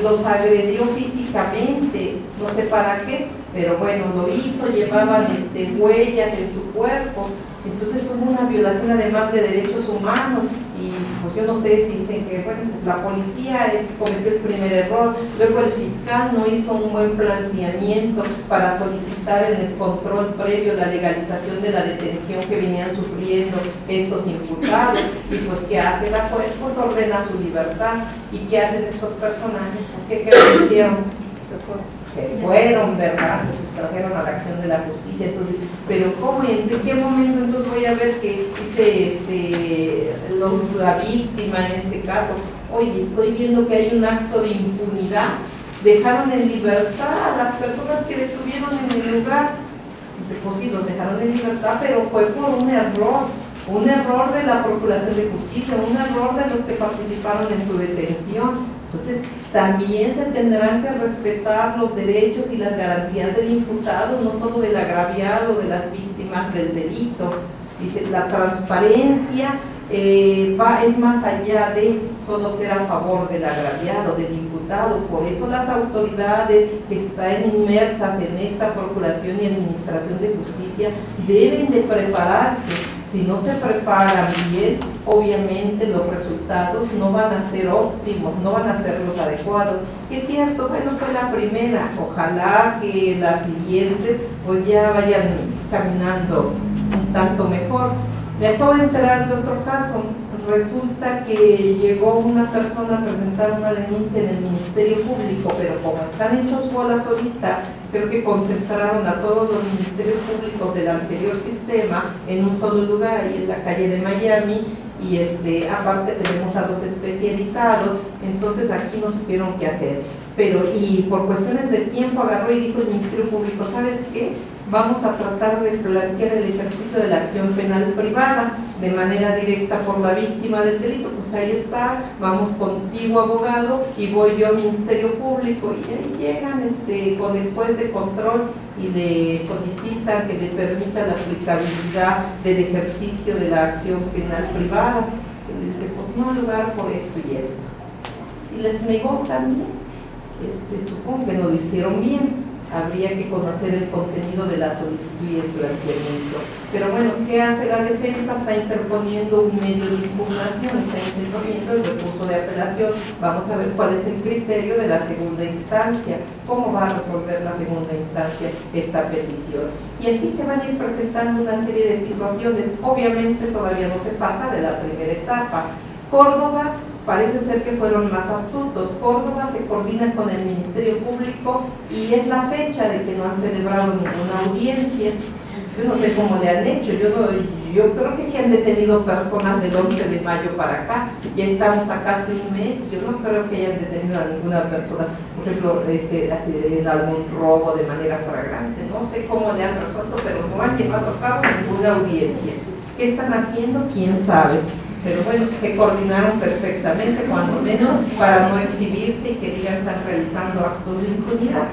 los agredió físicamente, no sé para qué, pero bueno, lo hizo, llevaban huellas en su cuerpo, entonces son una violación además de derechos humanos. Y pues yo no sé si dicen que bueno, pues la policía cometió el primer error, luego el fiscal no hizo un buen planteamiento para solicitar en el control previo la legalización de la detención que venían sufriendo estos imputados, y pues ¿qué hace la juez? Pues ordena su libertad. ¿Y qué hacen estos personajes? Pues ¿qué creen que hicieron? Se fueron, ¿verdad? Que se sustrajeron a la acción de la justicia. Entonces, pero ¿cómo y en qué momento entonces voy a ver que dice la víctima en este caso? Oye, estoy viendo que hay un acto de impunidad, dejaron en libertad a las personas que detuvieron en el lugar. Pues sí, los dejaron en libertad, pero fue por un error de la Procuración de Justicia, un error de los que participaron en su detención. Entonces, también se tendrán que respetar los derechos y las garantías del imputado, no solo del agraviado, de las víctimas del delito. Dice, la transparencia es más allá de solo ser a favor del agraviado, del imputado. Por eso las autoridades que están inmersas en esta Procuración y Administración de Justicia deben de prepararse. Si no se preparan bien, obviamente los resultados no van a ser óptimos, no van a ser los adecuados. Es cierto, bueno, fue la primera, ojalá que las siguientes pues ya vayan caminando un tanto mejor. Me acabo de enterar de otro caso. Resulta que llegó una persona a presentar una denuncia en el Ministerio Público, pero como están hechos bolas ahorita, creo que concentraron a todos los ministerios públicos del anterior sistema en un solo lugar, ahí en la calle de Miami, y aparte tenemos a los especializados, entonces aquí no supieron qué hacer. Y por cuestiones de tiempo agarró y dijo el Ministerio Público, ¿sabes qué? Vamos a tratar de plantear el ejercicio de la acción penal privada de manera directa por la víctima del delito. Pues ahí está, vamos contigo, abogado, y voy yo al Ministerio Público, y ahí llegan con el juez de control y le solicitan que le permita la aplicabilidad del ejercicio de la acción penal privada. Y le dice, pues no, lugar por esto y esto. Y les negó también. Supongo que no lo hicieron bien. habría que conocer el contenido de la solicitud y el planteamiento. Pero bueno, ¿qué hace la defensa? Está interponiendo un medio de impugnación, está interponiendo el recurso de apelación. Vamos a ver cuál es el criterio de la segunda instancia, cómo va a resolver la segunda instancia esta petición. Y aquí se van a ir presentando una serie de situaciones, obviamente todavía no se pasa de la primera etapa. Córdoba parece ser que fueron más astutos. Córdoba se coordina con el Ministerio Público y es la fecha de que no han celebrado ninguna audiencia. Yo no sé cómo le han hecho, yo creo que sí han detenido personas del 11 de mayo para acá, ya estamos a casi un mes, yo no creo que hayan detenido a ninguna persona, por ejemplo, en algún robo de manera flagrante, no sé cómo le han resuelto, pero no han llevado a cabo ninguna audiencia. ¿Qué están haciendo? ¿Quién sabe? Pero bueno, se coordinaron perfectamente, cuando menos, para no exhibirse y que digan están realizando actos de impunidad.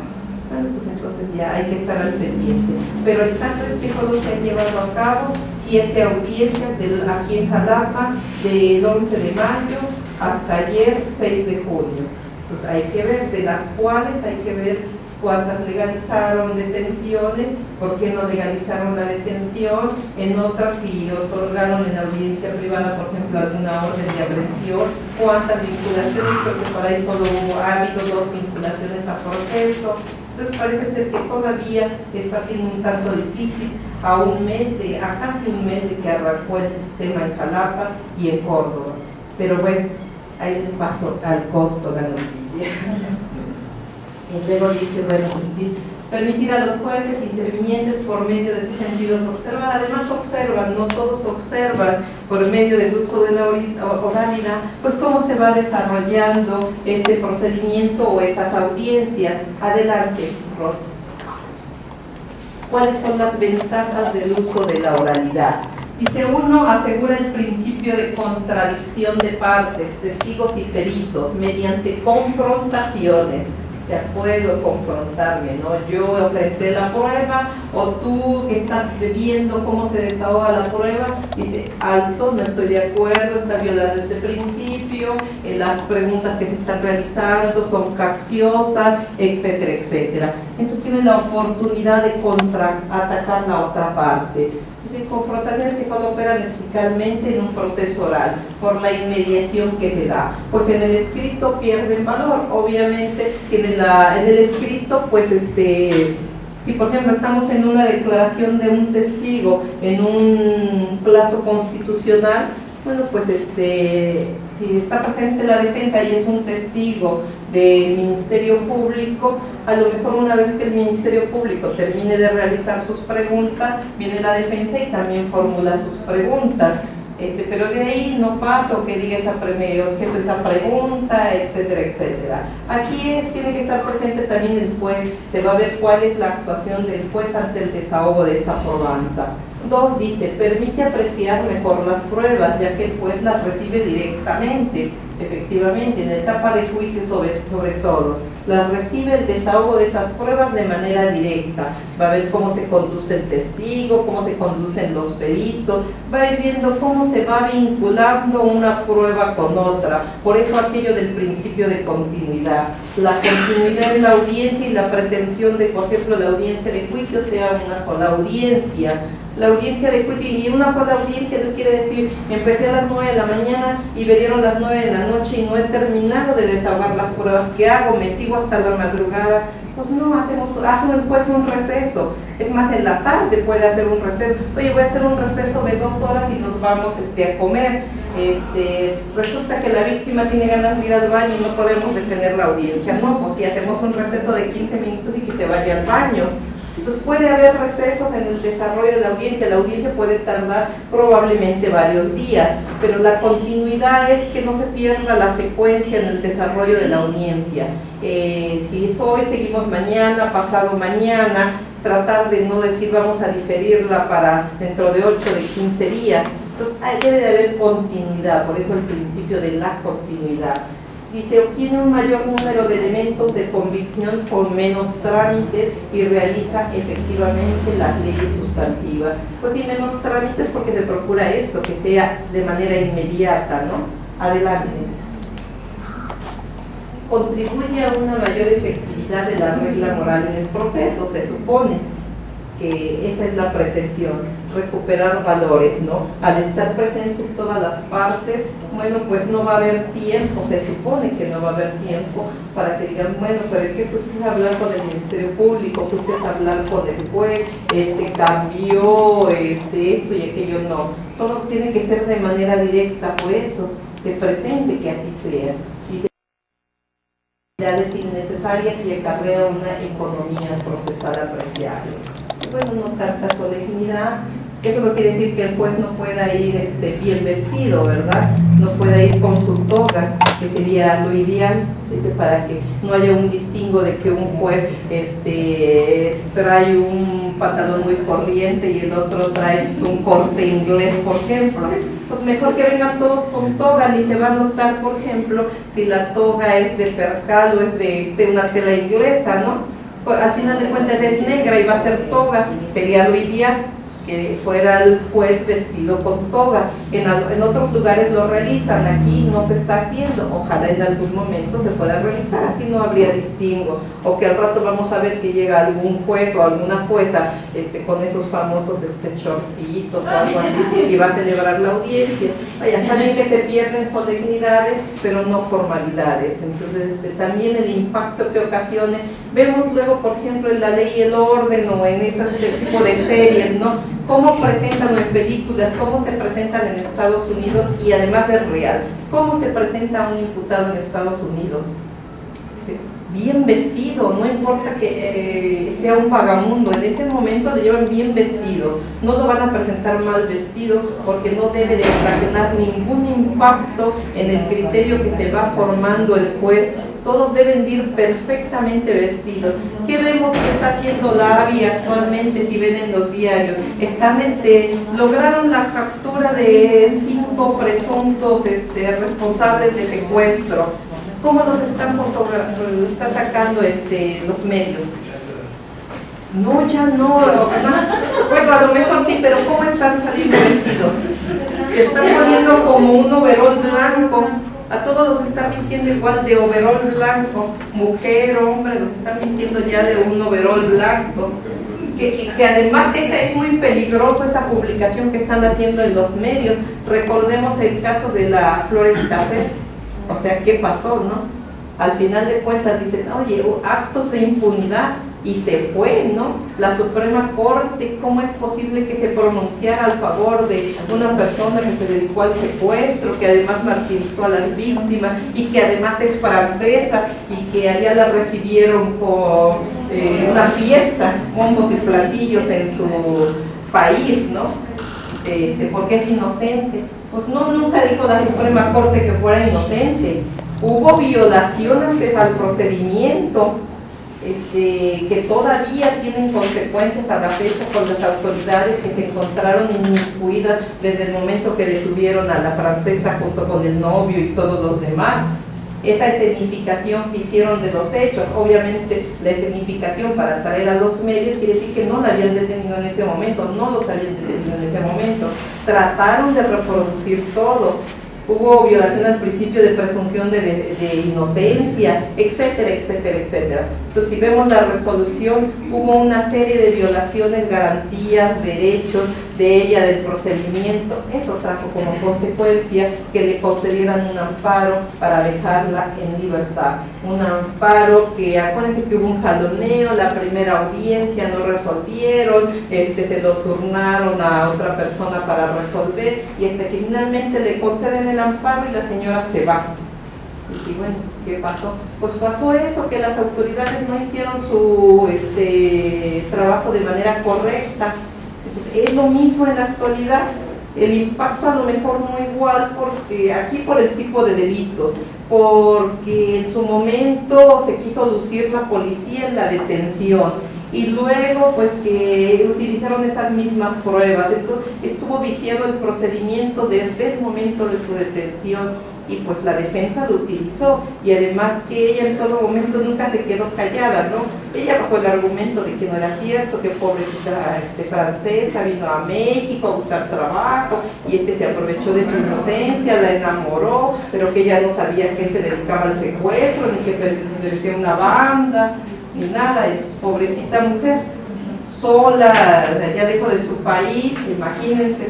Bueno, pues entonces ya hay que estar al pendiente. Pero el caso es que solo se han llevado a cabo 7 audiencias aquí en Jalapa, del 11 de mayo hasta ayer, 6 de junio. Entonces hay que ver, de las cuales hay que ver cuántas legalizaron detenciones, por qué no legalizaron la detención, en otras si otorgaron en audiencia privada, por ejemplo, alguna orden de aprehensión, cuántas vinculaciones, porque por ahí solo ha habido 2 vinculaciones a proceso. Entonces parece ser que todavía está siendo un tanto difícil a casi un mes de que arrancó el sistema en Jalapa y en Córdoba. Pero bueno, ahí les paso al costo la noticia. Y luego dice, bueno, permitir a los jueces intervinientes por medio de sus sentidos observar. Además observan, no todos observan por medio del uso de la oralidad, pues cómo se va desarrollando este procedimiento o estas audiencias. Adelante, Rosa. ¿Cuáles son las ventajas del uso de la oralidad? Dice, uno, asegura el principio de contradicción de partes, testigos y peritos, mediante confrontaciones. Ya puedo confrontarme, ¿no? Yo enfrenté la prueba, o tú que estás viendo cómo se desahoga la prueba, dice, alto, no estoy de acuerdo, está violando este principio, las preguntas que se están realizando son capciosas, etcétera, etcétera. Entonces tienen la oportunidad de contraatacar la otra parte. De confrontaciones que solo operan eficazmente en un proceso oral, por la inmediación que se da, porque en el escrito pierden valor, obviamente, que en el escrito, pues si por ejemplo estamos en una declaración de un testigo en un plazo constitucional, bueno, pues si está presente la defensa y es un testigo del Ministerio Público, a lo mejor una vez que el Ministerio Público termine de realizar sus preguntas, viene la defensa y también formula sus preguntas. Pero de ahí no paso que diga esa pregunta, etcétera, etcétera. Aquí tiene que estar presente también el juez, se va a ver cuál es la actuación del juez ante el desahogo de esa probanza. 2, dice, permite apreciar mejor las pruebas, ya que el juez las recibe directamente, efectivamente, en la etapa de juicio sobre todo. Las recibe el desahogo de esas pruebas de manera directa. Va a ver cómo se conduce el testigo, cómo se conducen los peritos, va a ir viendo cómo se va vinculando una prueba con otra. Por eso aquello del principio de continuidad. La continuidad en la audiencia y la pretensión de, por ejemplo, la audiencia de juicio sea una sola audiencia. La audiencia de juicio, y una sola audiencia no quiere decir, empecé a las 9 de la mañana y me dieron las 9 de la noche y no he terminado de desahogar las pruebas. ¿Qué hago? ¿Me sigo hasta la madrugada? Pues no, hace el juez un receso. Es más, en la tarde puede hacer un receso. Oye, voy a hacer un receso de 2 horas y nos vamos a comer. Resulta que la víctima tiene ganas de ir al baño y no podemos detener la audiencia. No, pues si hacemos un receso de 15 minutos y que te vaya al baño. Entonces puede haber recesos en el desarrollo de la audiencia puede tardar probablemente varios días, pero la continuidad es que no se pierda la secuencia en el desarrollo de la audiencia. Si es hoy, seguimos mañana, pasado mañana, tratar de no decir vamos a diferirla para dentro de 8 de 15 días. Entonces debe de haber continuidad, por eso el principio de la continuidad. Dice, obtiene un mayor número de elementos de convicción con menos trámites y realiza efectivamente las leyes sustantivas. Pues sí, menos trámites porque se procura eso, que sea de manera inmediata, ¿no? Adelante. contribuye a una mayor efectividad de la regla moral en el proceso, se supone que esa es la pretensión, recuperar valores, ¿no? Al estar presentes todas las partes, bueno, pues no va a haber tiempo, se supone que no va a haber tiempo para que digan, bueno, pero es que fuiste a hablar con el Ministerio Público, fuiste a hablar con el juez, cambió esto y aquello, no. Todo tiene que ser de manera directa, por eso se pretende que así sea. Y innecesarias y acarrea una economía procesal apreciable. Bueno, no tanta solemnidad. Eso no quiere decir que el juez no pueda ir bien vestido, ¿verdad? No pueda ir con su toga, que sería lo ideal, para que no haya un distingo de que un juez trae un pantalón muy corriente y el otro trae un corte inglés, por ejemplo. Pues mejor que vengan todos con toga, ni se va a notar, por ejemplo, si la toga es de percal o es de una tela inglesa, ¿no? Pues al final de cuentas es negra y va a ser toga, sería lo ideal que fuera el juez vestido con toga. En otros lugares lo realizan, aquí no se está haciendo, ojalá en algún momento se pueda realizar, así no habría distingo, o que al rato vamos a ver que llega algún juez o alguna jueza con esos famosos chorcitos o algo así y va a celebrar la audiencia. Vaya, saben que se pierden solemnidades pero no formalidades, entonces también el impacto que ocasione, vemos luego por ejemplo en La Ley y el Orden o en este tipo de series, ¿no? Cómo presentan en películas, cómo se presentan en Estados Unidos y además es real, cómo se presenta un imputado en Estados Unidos. Bien vestido, no importa que sea un vagamundo, en ese momento lo llevan bien vestido, no lo van a presentar mal vestido porque no debe de ocasionar ningún impacto en el criterio que se va formando el juez. Todos deben ir perfectamente vestidos. ¿Qué vemos que está haciendo la ABI actualmente si ven en los diarios? Lograron la captura de 5 presuntos responsables de secuestro. ¿Cómo los están sacando los medios? No, ya no. Bueno, a lo mejor sí, pero ¿cómo están saliendo vestidos? Están poniendo como un overol blanco. A todos los están vistiendo igual de overol blanco, mujer, hombre, los están vistiendo ya de un overol blanco. Que además es muy peligroso esa publicación que están haciendo en los medios. Recordemos el caso de la Flores Cassette, o sea, ¿qué pasó, no? Al final de cuentas dicen, oye, actos de impunidad, y se fue, ¿no? La Suprema Corte, ¿cómo es posible que se pronunciara a favor de una persona que se dedicó al secuestro, que además martirizó a las víctimas y que además es francesa y que allá la recibieron con una fiesta, bombos y platillos en su país, ¿no? Porque es inocente? Pues no, nunca dijo la Suprema Corte que fuera inocente. Hubo violaciones al procedimiento, que todavía tienen consecuencias a la fecha con las autoridades que se encontraron inmiscuidas desde el momento que detuvieron a la francesa junto con el novio y todos los demás. Esa escenificación que hicieron de los hechos, obviamente la escenificación para traer a los medios quiere decir que no la habían detenido en ese momento, no los habían detenido en ese momento, trataron de reproducir todo. Hubo violación al principio de presunción de inocencia, etcétera, etcétera, etcétera. Entonces, si vemos la resolución, hubo una serie de violaciones, garantías, derechos de ella, del procedimiento. Eso trajo como consecuencia que le concedieran un amparo para dejarla en libertad. Un amparo que, acuérdense que hubo un jaloneo, la primera audiencia no resolvieron, se lo turnaron a otra persona para resolver y hasta que finalmente le conceden el amparo y la señora se va. Y bueno, pues ¿qué pasó? Pues pasó eso, que las autoridades no hicieron su trabajo de manera correcta. Entonces es lo mismo en la actualidad. El impacto a lo mejor no igual, porque aquí por el tipo de delito, porque en su momento se quiso lucir la policía en la detención y luego pues que utilizaron esas mismas pruebas, entonces estuvo viciado el procedimiento desde el momento de su detención y pues la defensa lo utilizó, y además que ella en todo momento nunca se quedó callada, ¿no? Ella bajo el argumento de que no era cierto, que pobrecita francesa vino a México a buscar trabajo y se aprovechó de su inocencia, la enamoró, pero que ella no sabía que se dedicaba al secuestro, ni que pertenecía a una banda, ni nada, y pues pobrecita mujer, sola, allá lejos de su país, imagínense,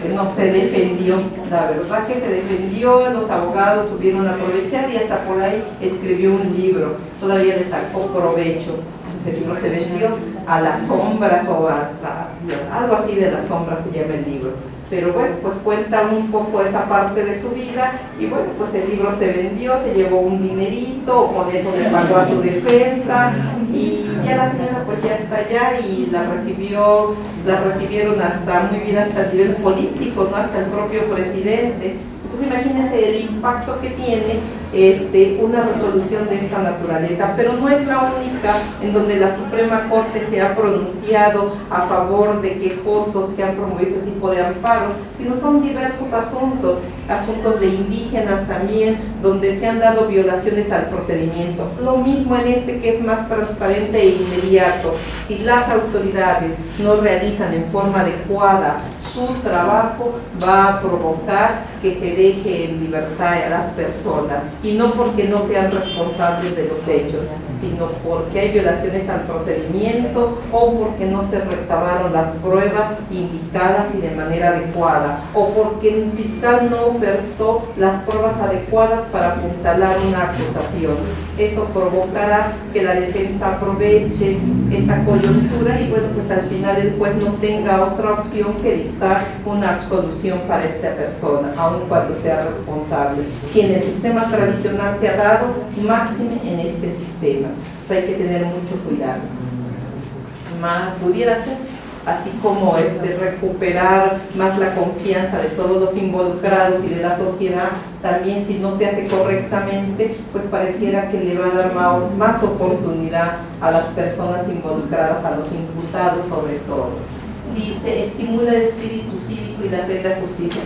que no se defendió, la verdad que se defendió, los abogados supieron aprovechar y hasta por ahí escribió un libro, todavía le sacó provecho. Ese libro se vendió a las sombras o algo así de las sombras se llama el libro. Pero bueno, pues cuenta un poco esa parte de su vida y bueno, pues el libro se vendió, se llevó un dinerito, con eso le pagó a su defensa y ya la señora pues ya está allá y la recibieron hasta muy bien hasta el nivel político, ¿no? Hasta el propio presidente. Entonces imagínense el impacto que tiene una resolución de esta naturaleza, pero no es la única en donde la Suprema Corte se ha pronunciado a favor de quejosos que han promovido este tipo de amparos, sino son diversos asuntos de indígenas también, donde se han dado violaciones al procedimiento. Lo mismo en que es más transparente e inmediato. Si las autoridades no realizan en forma adecuada su trabajo, va a provocar que se deje en libertad a las personas, y no porque no sean responsables de los hechos, sino porque hay violaciones al procedimiento o porque no se recabaron las pruebas indicadas y de manera adecuada, o porque el fiscal no ofertó las pruebas adecuadas para apuntalar una acusación. Eso provocará que la defensa aproveche esta coyuntura y bueno, pues al final el juez no tenga otra opción que dictar una absolución para esta persona, aun cuando sea responsable. Que en el sistema tradicional se ha dado, máxime en este sistema. Pues hay que tener mucho cuidado. Más pudiera ser, así como recuperar más la confianza de todos los involucrados y de la sociedad, también si no se hace correctamente, pues pareciera que le va a dar más oportunidad a las personas involucradas, a los imputados sobre todo. Dice, estimula el espíritu cívico y la fe de la justicia.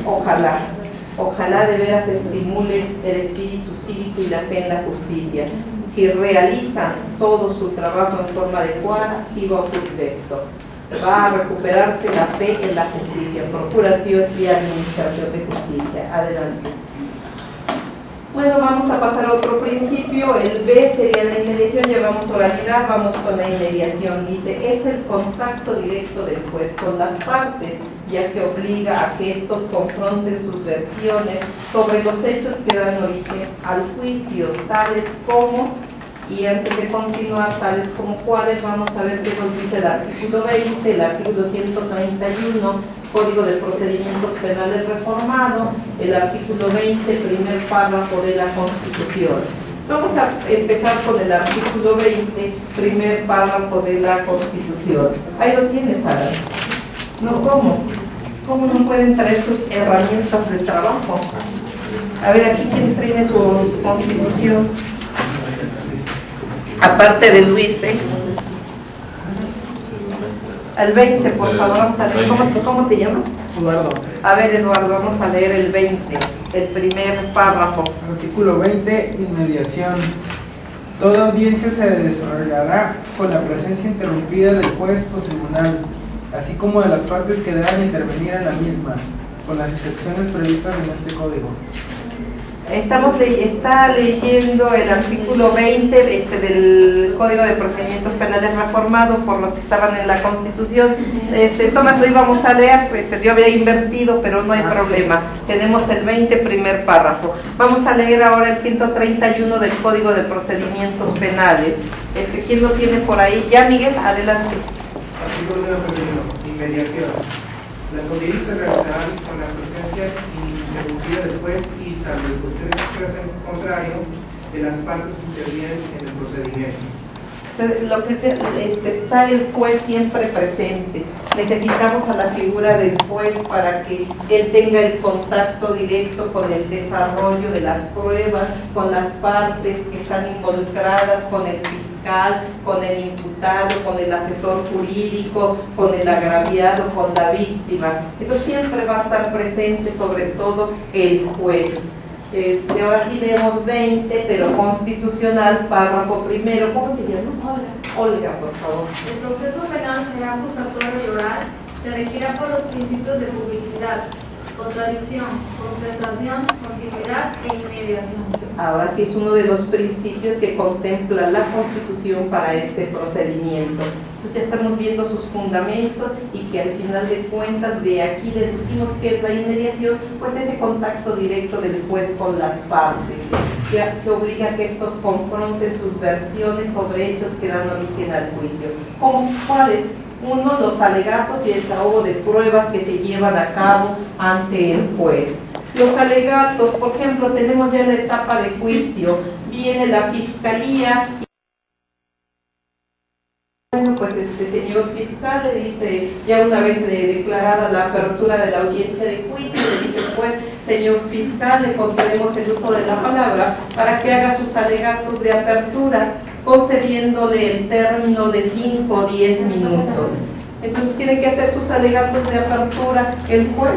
Ojalá de veras estimule el espíritu cívico y la fe en la justicia. Si realizan todo su trabajo en forma adecuada, sí va a ocurrir esto. Va a recuperarse la fe en la justicia, procuración y administración de justicia. Adelante. Bueno, vamos a pasar a otro principio. El B sería la inmediación, llevamos oralidad, vamos con la inmediación. Dice, es el contacto directo del juez con las partes, ya que obliga a que estos confronten sus versiones sobre los hechos que dan origen al juicio, tales como, y antes de continuar, tales como cuáles, vamos a ver qué nos dice el artículo 20, el artículo 131, Código de Procedimientos Penales reformado, el artículo 20, primer párrafo de la Constitución. Vamos a empezar con el artículo 20, primer párrafo de la Constitución. Ahí lo tienes, Sara. No, ¿cómo no pueden traer sus herramientas de trabajo? A ver, aquí quién tiene su Constitución. Aparte de Luis, El 20, por favor, vamos a leer. ¿Cómo te llamas? Eduardo. A ver, Eduardo, vamos a leer el 20, el primer párrafo. Artículo 20, inmediación. Toda audiencia se desarrollará con la presencia interrumpida del juez o tribunal, así como de las partes que deban intervenir en la misma, con las excepciones previstas en este código. Está leyendo el artículo 20 del Código de Procedimientos Penales reformado por los que estaban en la Constitución. Tomás, lo íbamos a leer, yo había invertido, pero no hay problema. Tenemos el 20, primer párrafo. Vamos a leer ahora el 131 del Código de Procedimientos Penales. ¿Quién lo tiene por ahí? Ya, Miguel, adelante. Artículo 1, inmediación. Las audiencias se realizarán con la presencia interrumpida del juez y salvo disposiciones expresas en contrario de las partes que intervienen en el procedimiento. Entonces, lo que está el juez siempre presente. Necesitamos a la figura del juez para que él tenga el contacto directo con el desarrollo de las pruebas, con las partes que están involucradas, con el fiscal, con el imputado, con el asesor jurídico, con el agraviado, con la víctima. Entonces siempre va a estar presente sobre todo el juez. Ahora sí leemos 20, pero constitucional, párrafo primero. ¿Cómo te llamas? Olga, por favor. El proceso penal será acusatorio y oral, se regirá por los principios de publicidad, contradicción, concentración, continuidad e inmediación. Ahora sí es uno de los principios que contempla la Constitución para este procedimiento. Entonces ya estamos viendo sus fundamentos y que al final de cuentas de aquí deducimos que es la inmediación, pues ese contacto directo del juez con las partes, que obliga a que estos confronten sus versiones sobre hechos que dan origen al juicio. ¿Cómo? ¿Cuáles? Uno, los alegatos y el desahogo de pruebas que se llevan a cabo ante el juez. Los alegatos, por ejemplo, tenemos ya en la etapa de juicio, viene la fiscalía. Bueno, pues señor fiscal le dice, ya una vez declarada la apertura de la audiencia de juicio, le dice pues, señor fiscal, le concedemos el uso de la palabra para que haga sus alegatos de apertura, concediéndole el término de 5 o 10 minutos. Entonces tiene que hacer sus alegatos de apertura el juez.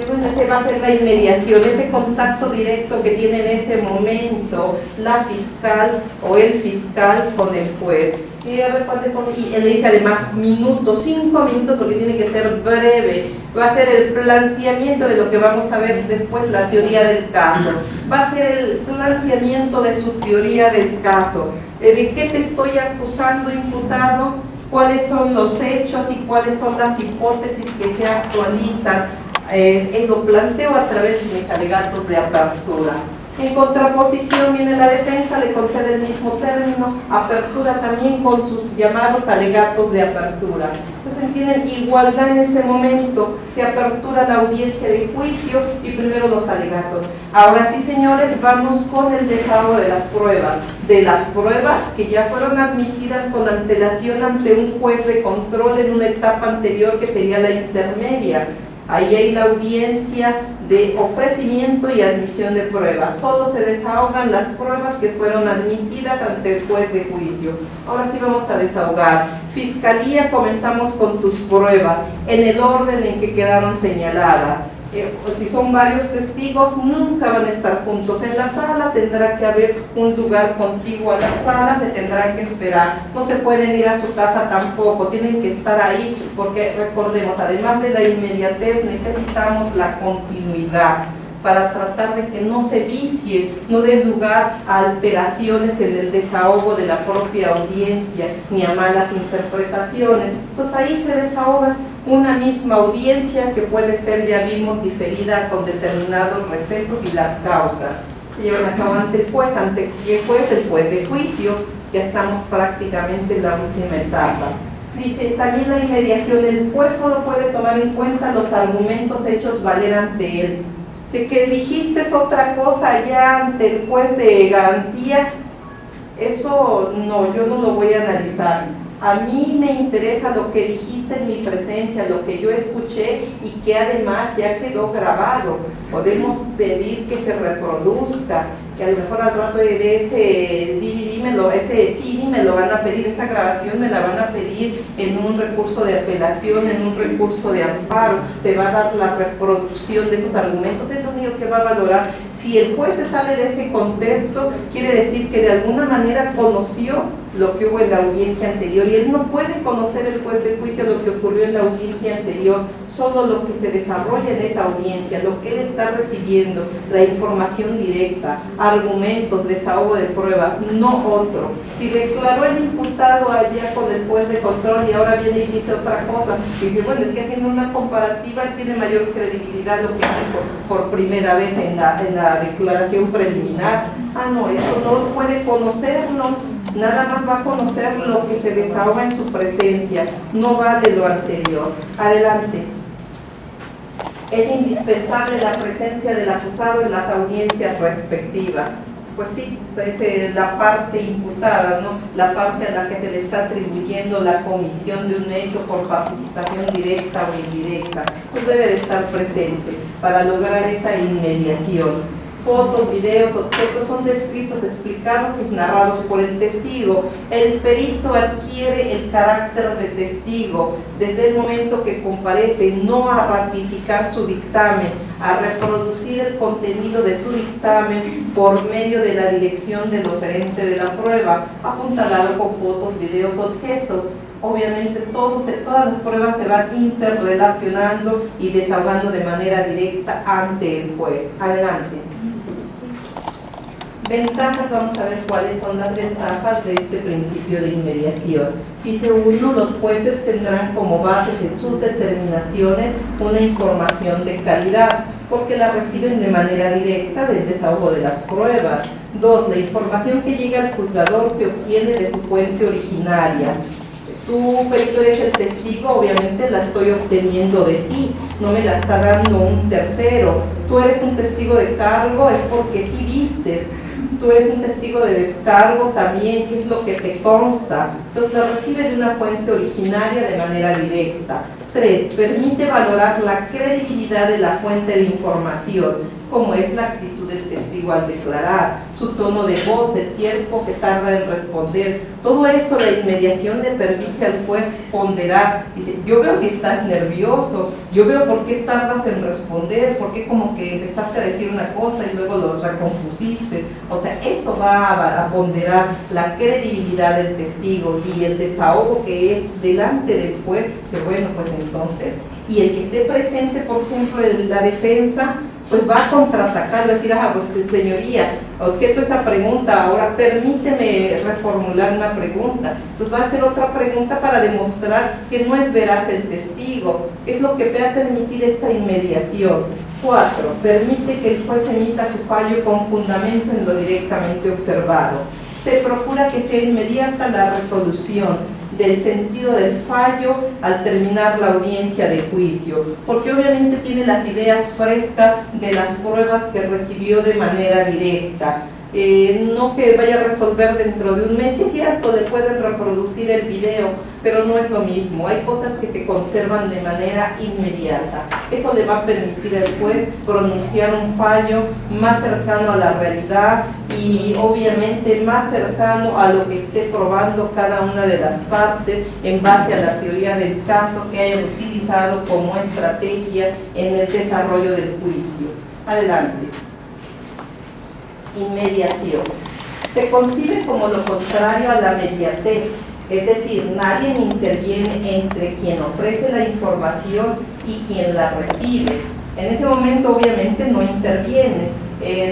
Bueno, ese va a ser la inmediación, ese contacto directo que tiene en ese momento la fiscal o el fiscal con el juez. Y a ver cuáles son, y él dice además minutos, 5 minutos, porque tiene que ser breve. Va a ser el planteamiento de lo que vamos a ver después, la teoría del caso. Va a ser el planteamiento de su teoría del caso. ¿De qué te estoy acusando, imputado? ¿Cuáles son los hechos y cuáles son las hipótesis que se actualizan? Lo planteo a través de mis alegatos de apertura. En contraposición viene la defensa, le concede el mismo término, apertura también con sus llamados alegatos de apertura. Entonces tienen igualdad en ese momento, se apertura la audiencia de juicio y primero los alegatos. Ahora sí, señores, vamos con el desahogo de las pruebas que ya fueron admitidas con antelación ante un juez de control en una etapa anterior que sería la intermedia. Ahí hay la audiencia de ofrecimiento y admisión de pruebas. Solo se desahogan las pruebas que fueron admitidas ante el juez de juicio. Ahora sí vamos a desahogar. Fiscalía, comenzamos con tus pruebas en el orden en que quedaron señaladas. Si son varios testigos, nunca van a estar juntos en la sala, tendrá que haber un lugar contiguo a la sala, se tendrán que esperar, no se pueden ir a su casa tampoco, tienen que estar ahí, porque recordemos, además de la inmediatez, necesitamos la continuidad para tratar de que no se vicie, no dé lugar a alteraciones en el desahogo de la propia audiencia, ni a malas interpretaciones. Pues ahí se desahoga una misma audiencia que puede ser, ya vimos, diferida con determinados recesos y las causas. Se llevan a cabo ante el juez, ¿ante qué juez? El juez de juicio. Ya estamos prácticamente en la última etapa. Dice, también la inmediación, el juez solo puede tomar en cuenta los argumentos hechos valer ante él. De que dijiste otra cosa ya ante el juez de garantía, eso no, yo no lo voy a analizar. A mí me interesa lo que dijiste en mi presencia, lo que yo escuché y que además ya quedó grabado. Podemos pedir que se reproduzca, que a lo mejor al rato de ese DVD, ese CD me lo van a pedir, esa grabación me la van a pedir en un recurso de apelación, en un recurso de amparo. Te va a dar la reproducción de esos argumentos, es lo único que va a valorar. Si el juez se sale de este contexto, quiere decir que de alguna manera conoció lo que hubo en la audiencia anterior, y él no puede conocer, el juez de juicio, lo que ocurrió en la audiencia anterior, solo lo que se desarrolla en esa audiencia, lo que él está recibiendo, la información directa, argumentos, desahogo de pruebas, no otro. Si declaró el imputado allá con el juez de control y ahora viene y dice otra cosa, y dice, bueno, es que haciendo una comparativa tiene mayor credibilidad lo que dijo por primera vez en la declaración preliminar. Ah, no, eso no lo puede conocerlo. Nada más va a conocer lo que se desahoga en su presencia, no vale lo anterior. Adelante. Es indispensable la presencia del acusado en las audiencias respectivas. Pues sí, es la parte imputada, ¿no? La parte a la que se le está atribuyendo la comisión de un hecho por participación directa o indirecta. Pues debe de estar presente para lograr esta inmediación. Fotos, videos, objetos son descritos, explicados y narrados por el testigo. El perito adquiere el carácter de testigo desde el momento que comparece, no a ratificar su dictamen, a reproducir el contenido de su dictamen por medio de la dirección del oferente de la prueba, apuntalado con fotos, videos, objetos. Obviamente todas las pruebas se van interrelacionando y desahogando de manera directa ante el juez. Adelante. Ventajas, vamos a ver cuáles son las ventajas de este principio de inmediación. Dice uno, los jueces tendrán como base en sus determinaciones una información de calidad, porque la reciben de manera directa del desahogo de las pruebas. Dos, la información que llega al juzgador se obtiene de su fuente originaria. Tú, perito, eres el testigo, obviamente la estoy obteniendo de ti, no me la está dando un tercero. Tú eres un testigo de cargo, es porque sí viste. Tú eres un testigo de descargo también, que es lo que te consta. Entonces la recibe de una fuente originaria de manera directa. 3. Permite valorar la credibilidad de la fuente de información, como es la actitud del testigo al declarar, su tono de voz, el tiempo que tarda en responder. Todo eso, la inmediación le permite al juez ponderar. Dice, yo veo que estás nervioso, yo veo por qué tardas en responder, por qué como que empezaste a decir una cosa y luego lo reconfusiste. O sea, eso va a ponderar la credibilidad del testigo y el desahogo que es delante del juez, que bueno, pues entonces, y el que esté presente, por ejemplo, en la defensa, pues va a contraatacar, va a decir, pues señoría, objeto esa pregunta, ahora permíteme reformular una pregunta. Entonces va a hacer otra pregunta para demostrar que no es veraz el testigo. Es lo que va a permitir esta inmediación. 4. Permite que el juez emita su fallo con fundamento en lo directamente observado. Se procura que sea inmediata la resolución del sentido del fallo al terminar la audiencia de juicio, porque obviamente tiene las ideas frescas de las pruebas que recibió de manera directa. No que vaya a resolver dentro de un mes, es cierto, le pueden reproducir el video, pero no es lo mismo, hay cosas que se conservan de manera inmediata. Eso le va a permitir al juez pronunciar un fallo más cercano a la realidad y obviamente más cercano a lo que esté probando cada una de las partes en base a la teoría del caso que haya utilizado como estrategia en el desarrollo del juicio. Adelante. Inmediación. Se concibe como lo contrario a la mediatez, es decir, nadie interviene entre quien ofrece la información y quien la recibe. En ese momento obviamente no interviene.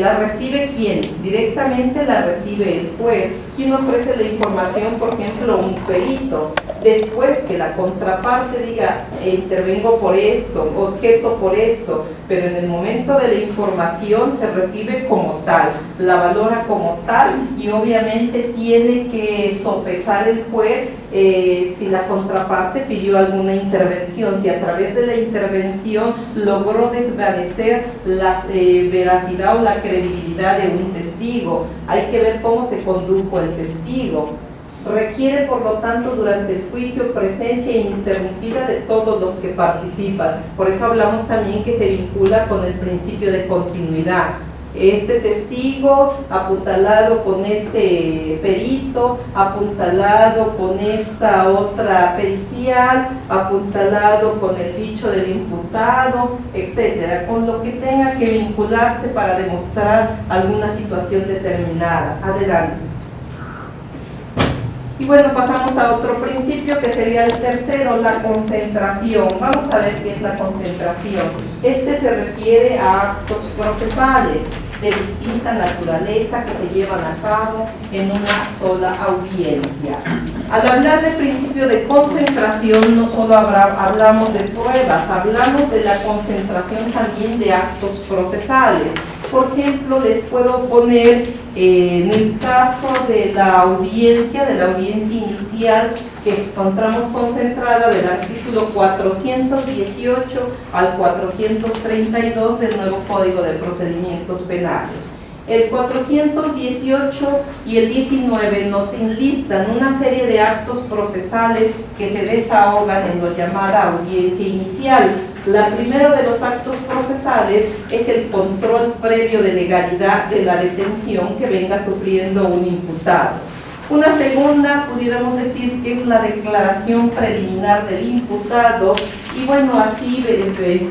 ¿La recibe quién? Directamente la recibe el juez. ¿Quién ofrece la información? Por ejemplo, un perito. Después que la contraparte diga, intervengo por esto, objeto por esto, pero en el momento de la información se recibe como tal, la valora como tal y obviamente tiene que sopesar el juez si la contraparte pidió alguna intervención, si a través de la intervención logró desvanecer la veracidad o la credibilidad de un testigo. Hay que ver cómo se condujo el testigo. Requiere, por lo tanto, durante el juicio presencia ininterrumpida de todos los que participan. Por eso hablamos también que se vincula con el principio de continuidad. Este testigo apuntalado con este perito, apuntalado con esta otra pericial, apuntalado con el dicho del imputado, etcétera, con lo que tenga que vincularse para demostrar alguna situación determinada. Adelante. Y bueno, pasamos a otro principio que sería el tercero, la concentración. Vamos a ver qué es la concentración. Este se refiere a actos procesales de distinta naturaleza que se llevan a cabo en una sola audiencia. Al hablar de principio de concentración, no solo hablamos de pruebas, hablamos de la concentración también de actos procesales. Por ejemplo, les puedo poner en el caso de la audiencia inicial que encontramos concentrada del artículo 418 al 432 del nuevo Código de Procedimientos Penales. El 418 y el 19 nos enlistan una serie de actos procesales que se desahogan en lo llamada audiencia inicial. La primera de los actos procesales es el control previo de legalidad de la detención que venga sufriendo un imputado. Una segunda, pudiéramos decir que es la declaración preliminar del imputado, y bueno, aquí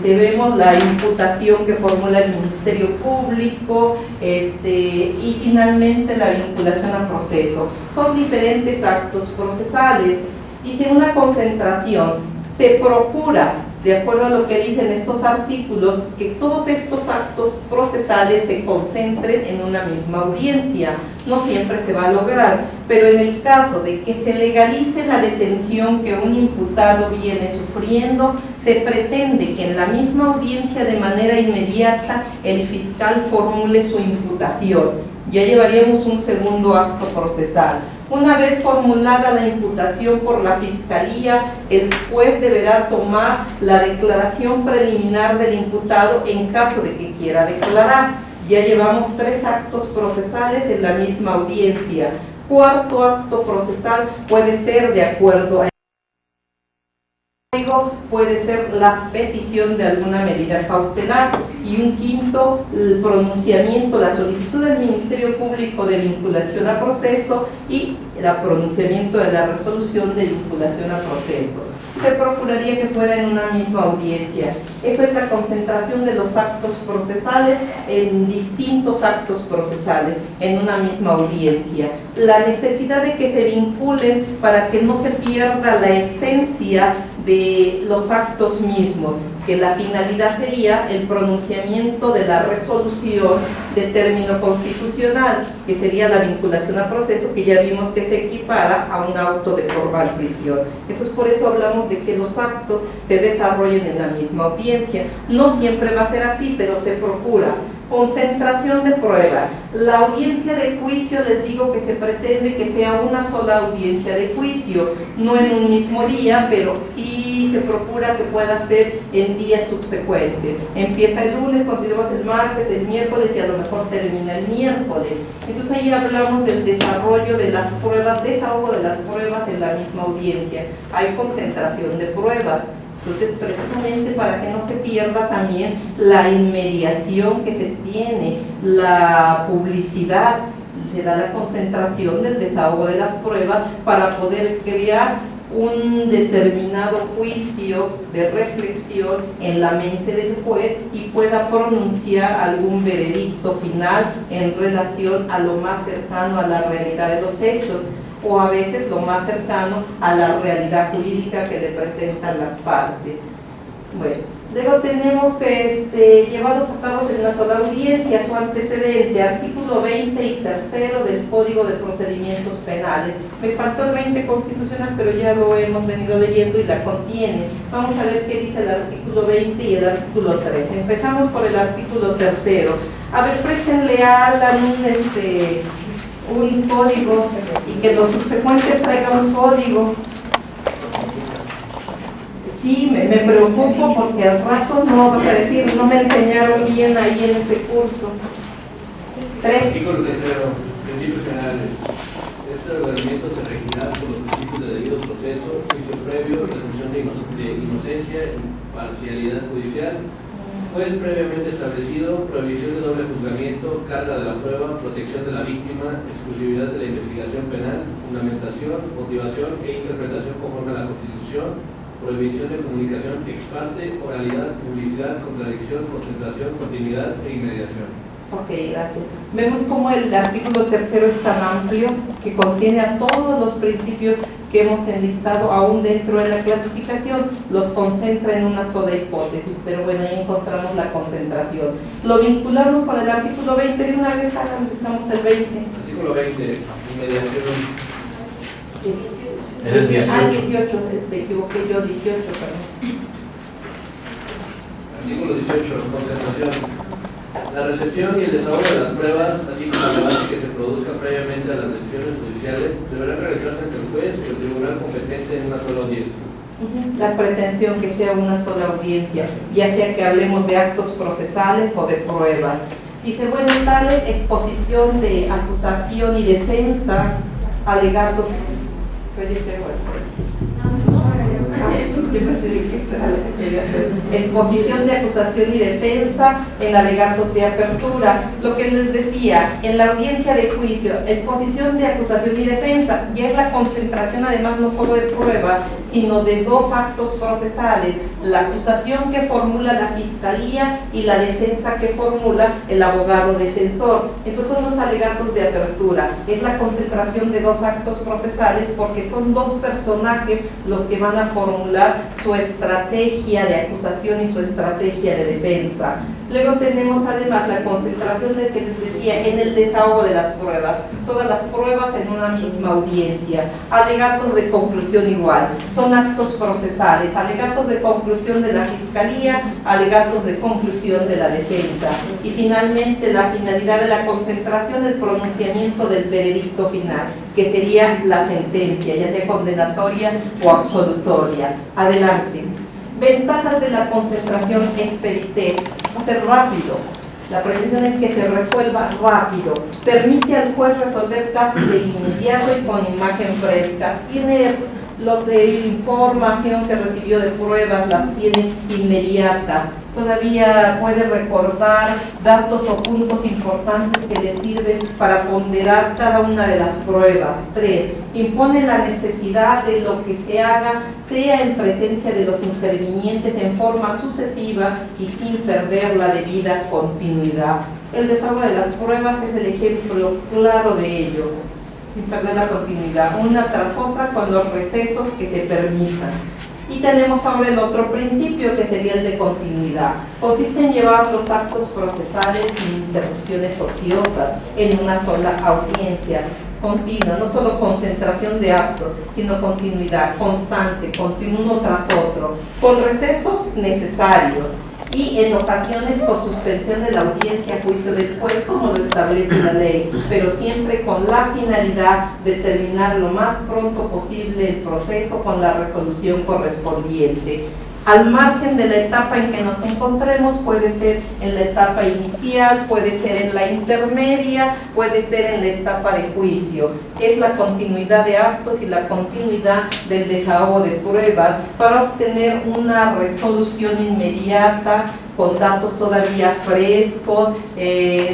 vemos la imputación que formula el Ministerio Público, y finalmente la vinculación a proceso. Son diferentes actos procesales. Dice una concentración, se procura, de acuerdo a lo que dicen estos artículos, que todos estos actos procesales se concentren en una misma audiencia. No siempre se va a lograr, pero en el caso de que se legalice la detención que un imputado viene sufriendo, se pretende que en la misma audiencia de manera inmediata el fiscal formule su imputación. Ya llevaríamos un segundo acto procesal. Una vez formulada la imputación por la Fiscalía, el juez deberá tomar la declaración preliminar del imputado en caso de que quiera declarar. Ya llevamos 3 actos procesales en la misma audiencia. Cuarto acto procesal puede ser de acuerdo a puede ser la petición de alguna medida cautelar, y un quinto, el pronunciamiento, la solicitud del Ministerio Público de vinculación a proceso y el pronunciamiento de la resolución de vinculación a proceso. Se procuraría que fuera en una misma audiencia. Esta es la concentración de los actos procesales en distintos actos procesales en una misma audiencia. La necesidad de que se vinculen para que no se pierda la esencia de los actos mismos, que la finalidad sería el pronunciamiento de la resolución de término constitucional, que sería la vinculación a proceso, que ya vimos que se equipara a un auto de formal prisión. Entonces, por eso hablamos de que los actos se desarrollen en la misma audiencia. No siempre va a ser así, pero se procura. Concentración de prueba. La audiencia de juicio, les digo que se pretende que sea una sola audiencia de juicio, no en un mismo día, pero sí se procura que pueda ser en días subsecuentes. Empieza el lunes, continúa el martes, el miércoles y a lo mejor termina el miércoles. Entonces ahí hablamos del desarrollo de las pruebas, desahogo de las pruebas en la misma audiencia. Hay concentración de pruebas. Entonces, precisamente para que no se pierda también la inmediación que se tiene, la publicidad, se da la concentración del desahogo de las pruebas para poder crear un determinado juicio de reflexión en la mente del juez y pueda pronunciar algún veredicto final en relación a lo más cercano a la realidad de los hechos, o a veces lo más cercano a la realidad jurídica que le presentan las partes. Bueno, luego tenemos que llevados a cabo en una sola audiencia, su antecedente, artículo 20 y tercero del Código de Procedimientos Penales. Me faltó el 20 constitucional, pero ya lo hemos venido leyendo y la contiene. Vamos a ver qué dice el artículo 20 y el artículo 3. Empezamos por el artículo tercero. A ver, préstenle a Alan un código y que los subsecuentes traigan un código. Sí, me preocupo porque al rato no, vas a decir, no me enseñaron bien ahí en ese curso. 3. Artículo 3. Principios generales. Este ordenamiento se regirá por los principios de debido proceso, juicio previo, presunción de inocencia, imparcialidad judicial, juez previamente establecido, prohibición de doble juzgamiento, carga de la prueba, protección de la víctima, exclusividad de la investigación penal, fundamentación, motivación e interpretación conforme a la Constitución, prohibición de comunicación ex parte, oralidad, publicidad, contradicción, concentración, continuidad e inmediación. Ok, gracias. Vemos cómo el artículo tercero es tan amplio que contiene a todos los principios que hemos enlistado aún dentro de la clasificación, los concentra en una sola hipótesis, pero bueno, ahí encontramos la concentración. Lo vinculamos con el artículo 20, de una vez buscamos el 20. Artículo 20, inmediación. Eres 18. Ah, 18, me equivoqué yo, 18, perdón. Artículo 18, concentración. La recepción y el desahogo de las pruebas, así como el debate que se produzca previamente a las decisiones judiciales, deberán realizarse ante el juez y el tribunal competente en una sola audiencia. La pretensión que sea una sola audiencia, ya sea que hablemos de actos procesales o de pruebas. Dice, bueno, tal exposición de acusación y defensa, alegatos. Yo pensé de qué era lo que quería hacer. Exposición de acusación y defensa en alegatos de apertura. Lo que les decía, en la audiencia de juicio, exposición de acusación y defensa, ya es la concentración además no solo de prueba, sino de dos actos procesales, la acusación que formula la fiscalía y la defensa que formula el abogado defensor. Entonces son los alegatos de apertura, es la concentración de dos actos procesales porque son dos personajes los que van a formular su estrategia de acusación y su estrategia de defensa. Luego tenemos además la concentración de que les decía en el desahogo de las pruebas, todas las pruebas en una misma audiencia, alegatos de conclusión igual, son actos procesales, alegatos de conclusión de la fiscalía, alegatos de conclusión de la defensa y finalmente la finalidad de la concentración, el pronunciamiento del veredicto final, que sería la sentencia, ya sea condenatoria o absolutoria. Adelante. Ventajas de la concentración expedité. Va a ser rápido. La pretensión es que se resuelva rápido. Permite al juez resolver casos de inmediato y con imagen fresca. Tiene lo de información que recibió de pruebas, las tiene inmediata. Todavía puede recordar datos o puntos importantes que le sirven para ponderar cada una de las pruebas. 3. Impone la necesidad de lo que se haga, sea en presencia de los intervinientes en forma sucesiva y sin perder la debida continuidad. El desahogo de las pruebas es el ejemplo claro de ello, sin perder la continuidad, una tras otra con los recesos que se permitan. Y tenemos ahora el otro principio que sería el de continuidad. Consiste en llevar los actos procesales sin interrupciones ociosas en una sola audiencia continua, no solo concentración de actos, sino continuidad constante, continuo uno tras otro, con recesos necesarios y en ocasiones por suspensión de la audiencia a juicio del juez como lo establece la ley, pero siempre con la finalidad de terminar lo más pronto posible el proceso con la resolución correspondiente. Al margen de la etapa en que nos encontremos, puede ser en la etapa inicial, puede ser en la intermedia, puede ser en la etapa de juicio. Es la continuidad de actos y la continuidad del desahogo de pruebas para obtener una resolución inmediata con datos todavía frescos,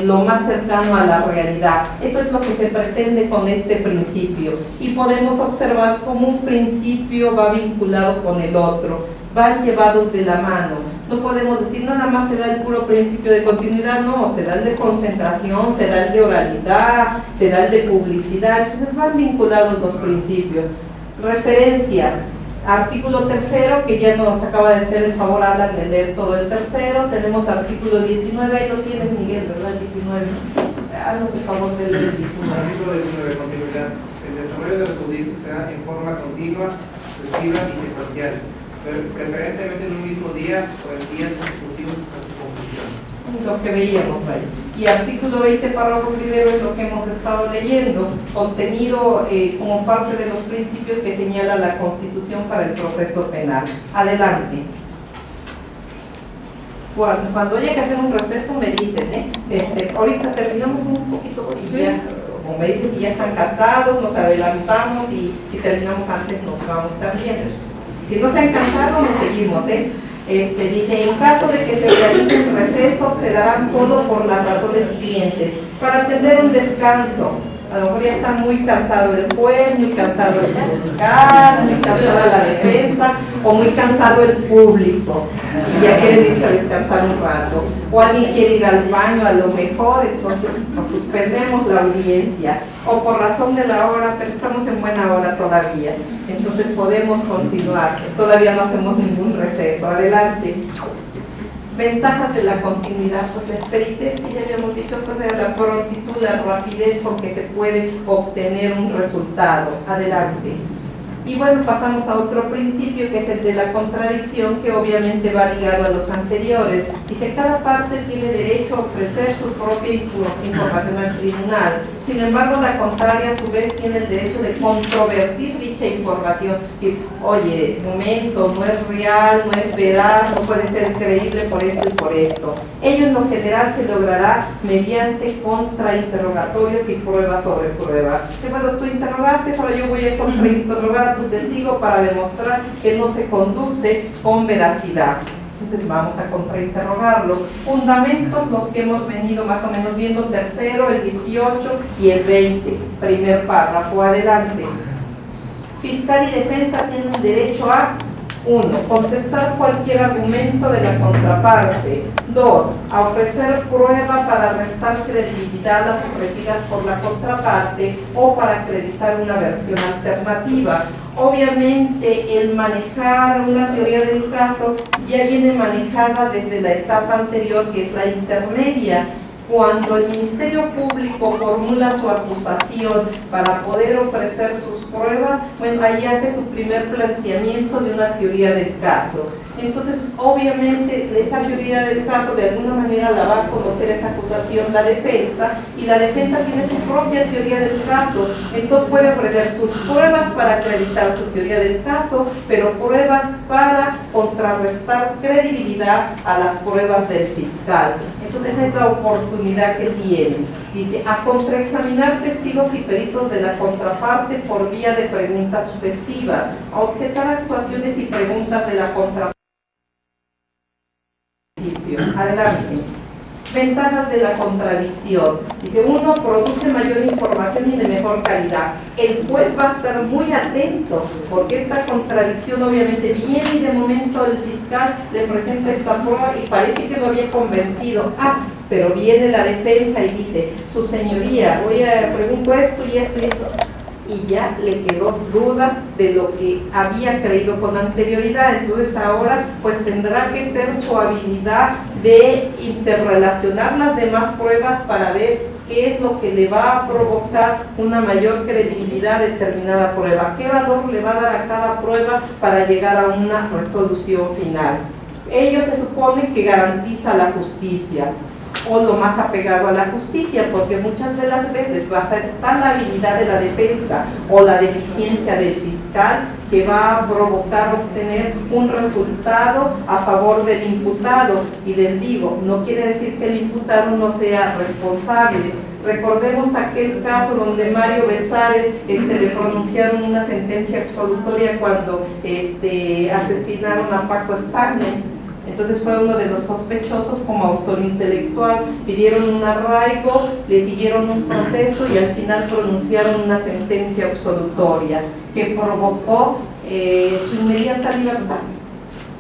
lo más cercano a la realidad. Eso es lo que se pretende con este principio. Y podemos observar cómo un principio va vinculado con el otro, van llevados de la mano. No podemos decir nada más se da el puro principio de continuidad, no, se da el de concentración, se da el de oralidad, se da el de publicidad, entonces van vinculados los principios. Referencia. Artículo 3, que ya nos acaba de hacer el favor Alan de leer todo el 3, tenemos artículo 19, ahí lo tienes Miguel, ¿verdad? 19. Haznos el favor de leer el 19. Artículo 19, continuidad. El desarrollo de los juicios será en forma continua, sucesiva y secuencial, preferentemente en un mismo día o en días consecutivos hasta su conclusión. Lo que veíamos ahí. Y artículo 20, párrafo primero, es lo que hemos estado leyendo, contenido como parte de los principios que señala la Constitución para el proceso penal. Adelante. Cuando haya que hacer un receso me dicen, ahorita terminamos un poquito y ya, como me dicen que ya están cansados, nos adelantamos y si terminamos antes nos vamos también. Si no se han cansado, nos seguimos, dice, en caso de que se realicen recesos, se darán solo por las razones siguientes. Para atender un descanso, a lo mejor ya está muy cansado el juez, muy cansado el fiscal, muy cansada la defensa, o muy cansado el público, y ya quieren irse a descansar un rato. O alguien quiere ir al baño a lo mejor, entonces nos suspendemos la audiencia. O por razón de la hora, pero estamos en buena hora todavía, entonces podemos continuar, todavía no hacemos ningún receso. Adelante. Ventajas de la continuidad, pues la expeditez que ya habíamos dicho, pues era la prontitud, la rapidez con que se puede obtener un resultado. Adelante. Y bueno, pasamos a otro principio que es el de la contradicción, que obviamente va ligado a los anteriores, y que cada parte tiene derecho a ofrecer su propia información al tribunal. Sin embargo, la contraria a su vez tiene el derecho de controvertir dicha información. Y, oye, momento, no es real, no es veraz, no puede ser creíble por esto y por esto. Ello en lo general se logrará mediante contrainterrogatorios y prueba sobre prueba. Que bueno, tú interrogaste, ahora yo voy a contrainterrogar a tu testigo para demostrar que no se conduce con veracidad. Entonces vamos a contrainterrogarlo. Fundamentos, los que hemos venido más o menos viendo, tercero, el 18 y el 20. Primer párrafo, adelante. Fiscal y defensa tienen derecho a 1. Contestar cualquier argumento de la contraparte. 2. A ofrecer prueba para restar credibilidad a las ofrecidas por la contraparte o para acreditar una versión alternativa. Obviamente el manejar una teoría del caso ya viene manejada desde la etapa anterior, que es la intermedia. Cuando el Ministerio Público formula su acusación para poder ofrecer sus pruebas, bueno, ahí hace su primer planteamiento de una teoría del caso. Entonces, obviamente, esa teoría del caso de alguna manera la va a conocer esa acusación la defensa, y la defensa tiene su propia teoría del caso. Entonces puede ofrecer sus pruebas para acreditar su teoría del caso, pero pruebas para contrarrestar credibilidad a las pruebas del fiscal. Entonces esa es la oportunidad que tiene. Dice, a contraexaminar testigos y peritos de la contraparte por vía de preguntas sugestivas, a objetar actuaciones y preguntas de la contraparte. Adelante. Ventanas de la contradicción. Dice, 1, produce mayor información y de mejor calidad. El juez va a estar muy atento, porque esta contradicción obviamente viene y de momento el fiscal le presenta esta prueba y parece que lo había convencido. Pero viene la defensa y dice, su señoría, pregunto esto y esto y esto. Y ya le quedó duda de lo que había creído con anterioridad. Entonces ahora pues tendrá que ser su habilidad de interrelacionar las demás pruebas para ver qué es lo que le va a provocar una mayor credibilidad a determinada prueba, qué valor le va a dar a cada prueba para llegar a una resolución final. Ello se supone que garantiza la justicia, o lo más apegado a la justicia, porque muchas de las veces va a ser tal la habilidad de la defensa o la deficiencia del fiscal que va a provocar obtener un resultado a favor del imputado. Y les digo, no quiere decir que el imputado no sea responsable. Recordemos aquel caso donde Mario Besares le pronunciaron una sentencia absolutoria cuando asesinaron a Paco Stanley. Entonces fue uno de los sospechosos como autor intelectual, pidieron un arraigo, le siguieron un proceso y al final pronunciaron una sentencia absolutoria que provocó su inmediata libertad.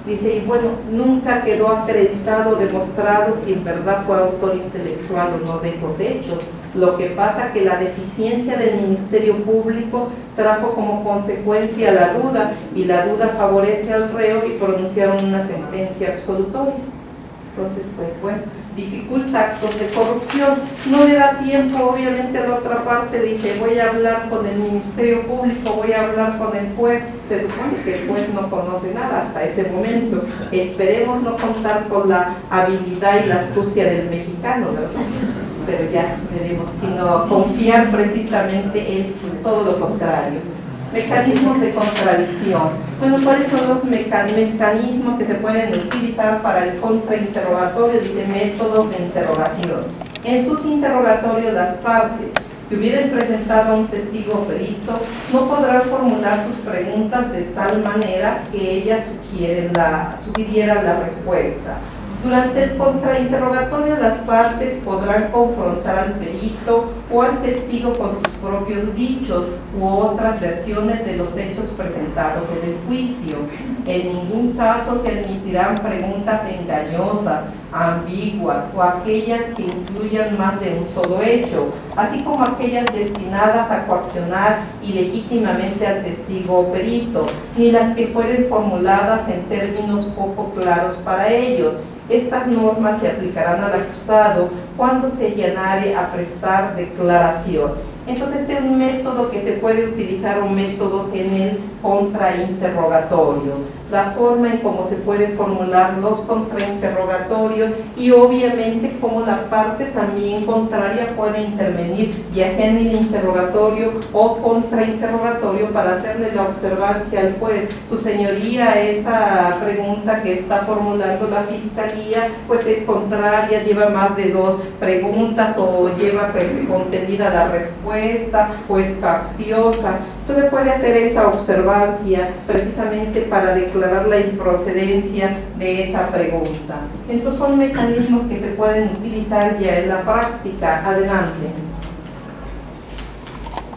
Dice, y bueno, nunca quedó acreditado, demostrado si en verdad fue autor intelectual o no de esos hechos. Lo que pasa que la deficiencia del Ministerio Público trajo como consecuencia la duda, y la duda favorece al reo y pronunciaron una sentencia absolutoria. Entonces, pues bueno, dificulta actos de corrupción. No le da tiempo, obviamente, a la otra parte. Dice, voy a hablar con el Ministerio Público, voy a hablar con el juez. Se supone que el juez no conoce nada hasta ese momento. Esperemos no contar con la habilidad y la astucia del mexicano, ¿verdad? Pero ya veremos, sino confiar precisamente en todo lo contrario. Mecanismos de contradicción. Bueno, ¿cuáles son los mecanismos que se pueden utilizar para el contrainterrogatorio? Dice, métodos de interrogación. En sus interrogatorios, las partes que hubieran presentado a un testigo o perito no podrán formular sus preguntas de tal manera que ellas sugirieran la respuesta. Durante el contrainterrogatorio, las partes podrán confrontar al perito o al testigo con sus propios dichos u otras versiones de los hechos presentados en el juicio. En ningún caso se admitirán preguntas engañosas, ambiguas o aquellas que incluyan más de un solo hecho, así como aquellas destinadas a coaccionar ilegítimamente al testigo o perito, ni las que fueren formuladas en términos poco claros para ellos. Estas normas se aplicarán al acusado cuando se llenare a prestar declaración. Entonces, este es un método que se puede utilizar, un método en el contrainterrogatorio. la forma en cómo se pueden formular los contrainterrogatorios y obviamente cómo la parte también contraria puede intervenir, ya sea en el interrogatorio o contrainterrogatorio, para hacerle la observancia al juez. Su señoría, esa pregunta que está formulando la fiscalía pues es contraria, lleva más de 2 preguntas o lleva pues, contenida la respuesta o es capciosa. Entonces puede hacer esa observancia precisamente para declarar la improcedencia de esa pregunta. Entonces son mecanismos que se pueden utilizar ya en la práctica. Adelante.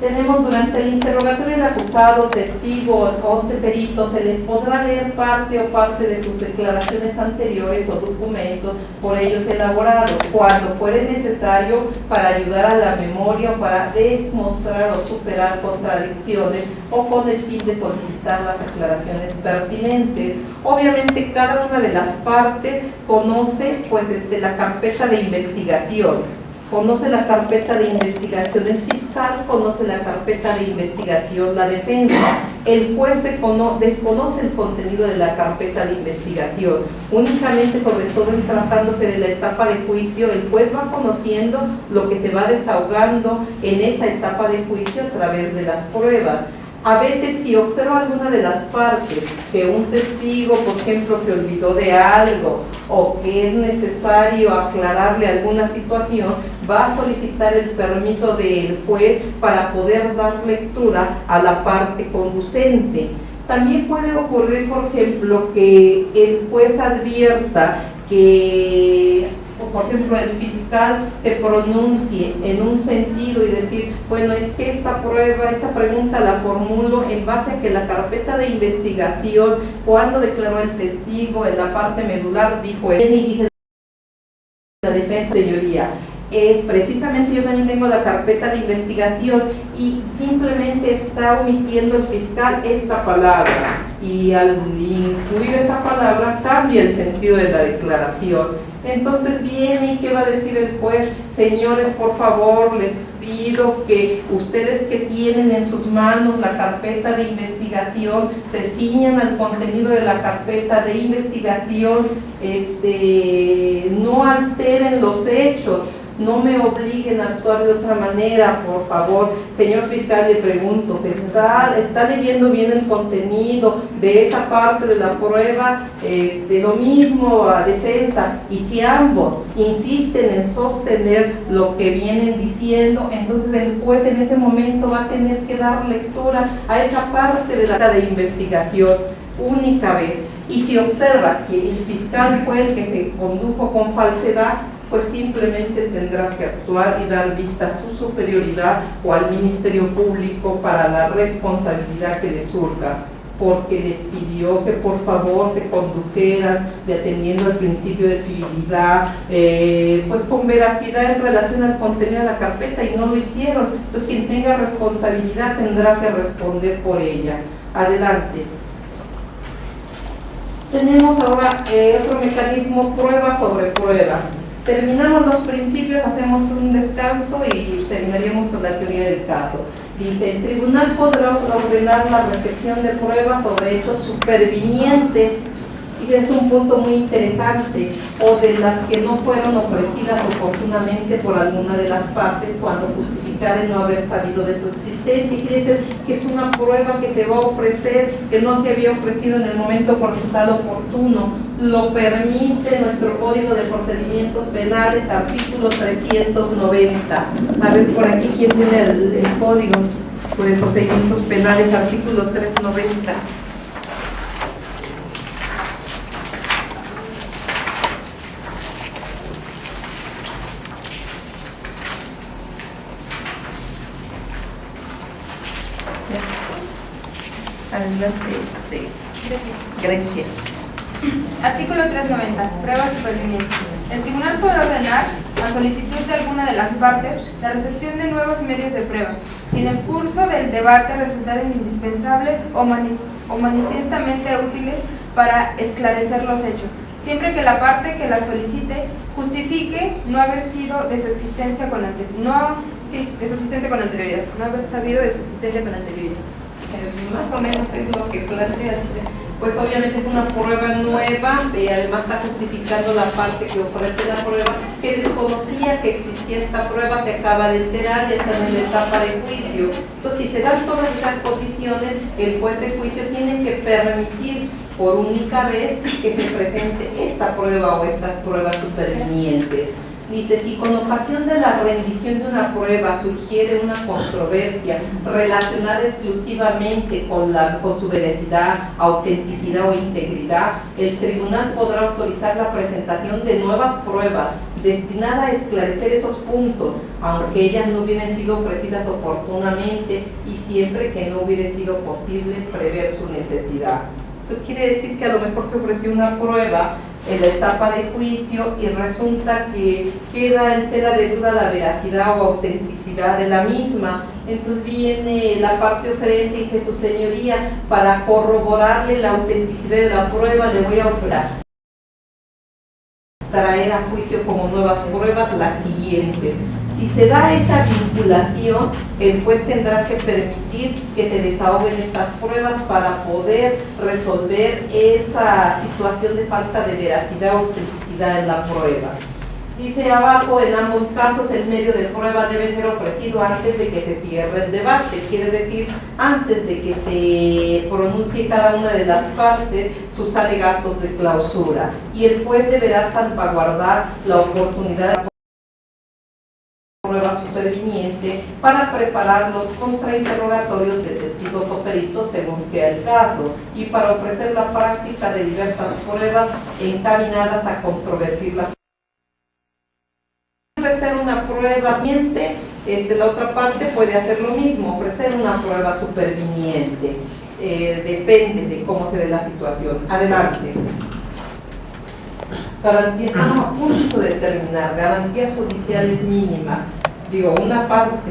Tenemos durante el interrogatorio del acusado, testigo o perito, se les podrá leer parte de sus declaraciones anteriores o documentos por ellos elaborados, cuando fuere necesario para ayudar a la memoria o para demostrar o superar contradicciones o con el fin de solicitar las aclaraciones pertinentes. Obviamente cada una de las partes conoce pues, la carpeta de investigación. Conoce la carpeta de investigación el fiscal, conoce la carpeta de investigación la defensa. El juez desconoce el contenido de la carpeta de investigación. Únicamente, sobre todo en tratándose de la etapa de juicio, el juez va conociendo lo que se va desahogando en esa etapa de juicio a través de las pruebas. A veces, si observa alguna de las partes, que un testigo, por ejemplo, se olvidó de algo o que es necesario aclararle alguna situación, va a solicitar el permiso del juez para poder dar lectura a la parte conducente. También puede ocurrir, por ejemplo, que el juez advierta que, por ejemplo, el fiscal se pronuncie en un sentido y decir, bueno, es que esta pregunta la formulo en base a que la carpeta de investigación, cuando declaró el testigo en la parte medular, dijo él y dice la defensa, señoría. Precisamente yo también tengo la carpeta de investigación y simplemente está omitiendo el fiscal esta palabra, y al incluir esa palabra cambia el sentido de la declaración. Entonces viene y ¿qué va a decir el juez? Señores, por favor, les pido que ustedes que tienen en sus manos la carpeta de investigación se ciñan al contenido de la carpeta de investigación, no alteren los hechos, no me obliguen a actuar de otra manera, por favor. Señor fiscal, le pregunto, ¿está leyendo bien el contenido de esa parte de la prueba? Lo mismo a defensa, y si ambos insisten en sostener lo que vienen diciendo, entonces el juez en ese momento va a tener que dar lectura a esa parte de la de investigación única vez. Y si observa que el fiscal fue el que se condujo con falsedad, pues simplemente tendrá que actuar y dar vista a su superioridad o al Ministerio Público para la responsabilidad que le surja, porque les pidió que por favor se condujeran atendiendo al principio de civilidad, pues con veracidad en relación al contenido de la carpeta, y no lo hicieron. Entonces quien tenga responsabilidad tendrá que responder por ella. Adelante. Tenemos ahora otro mecanismo, prueba sobre prueba. Terminamos los principios, hacemos un descanso y terminaríamos con la teoría del caso. Dice, el tribunal podrá ordenar la recepción de pruebas sobre hechos supervinientes, y es un punto muy interesante, o de las que no fueron ofrecidas oportunamente por alguna de las partes cuando justificaren no haber sabido de su existencia. Y quiere decir que es una prueba que se va a ofrecer, que no se había ofrecido en el momento procesal oportuno. Lo permite nuestro Código de Procedimientos Penales, artículo 390. A ver, por aquí, ¿quién tiene el Código de Procedimientos Penales, artículo 390? Grecia. Artículo 390. Pruebas supervinientes. El tribunal podrá ordenar, a solicitud de alguna de las partes, la recepción de nuevos medios de prueba, si en el curso del debate resultaren indispensables o manifiestamente útiles para esclarecer los hechos, siempre que la parte que la solicite justifique no haber sido de su existencia con anterioridad, no haber sabido de su existencia con anterioridad. Más o menos es lo que plantea. pues obviamente es una prueba nueva y además está justificando la parte que ofrece la prueba, que desconocía que existía esta prueba, se acaba de enterar, ya está en la etapa de juicio. Entonces, si se dan todas estas condiciones, el juez de juicio tiene que permitir por única vez que se presente esta prueba o estas pruebas supervinientes. Dice, si con ocasión de la rendición de una prueba surgiere una controversia relacionada exclusivamente con su veracidad, autenticidad o integridad, el tribunal podrá autorizar la presentación de nuevas pruebas destinadas a esclarecer esos puntos, aunque ellas no hubieran sido ofrecidas oportunamente y siempre que no hubiera sido posible prever su necesidad. Entonces quiere decir que a lo mejor se ofreció una prueba en la etapa de juicio y resulta que queda entera de duda la veracidad o autenticidad de la misma. Entonces viene la parte oferente y dice, su señoría, para corroborarle la autenticidad de la prueba le voy a traer a juicio como nuevas pruebas las siguientes. Si se da esta vinculación, el juez tendrá que permitir que se desahoguen estas pruebas para poder resolver esa situación de falta de veracidad o autenticidad en la prueba. Dice abajo, en ambos casos el medio de prueba debe ser ofrecido antes de que se cierre el debate, quiere decir antes de que se pronuncie cada una de las partes sus alegatos de clausura, y el juez deberá salvaguardar la oportunidad de prueba superviniente para preparar los contrainterrogatorios de testigos o peritos según sea el caso y para ofrecer la práctica de diversas pruebas encaminadas a controvertir las ofrecer una prueba viniente, la otra parte puede hacer lo mismo, ofrecer una prueba superviniente, depende de cómo se dé la situación. Adelante. Garantía, estamos a punto de terminar, garantías judiciales mínimas. Digo, una parte.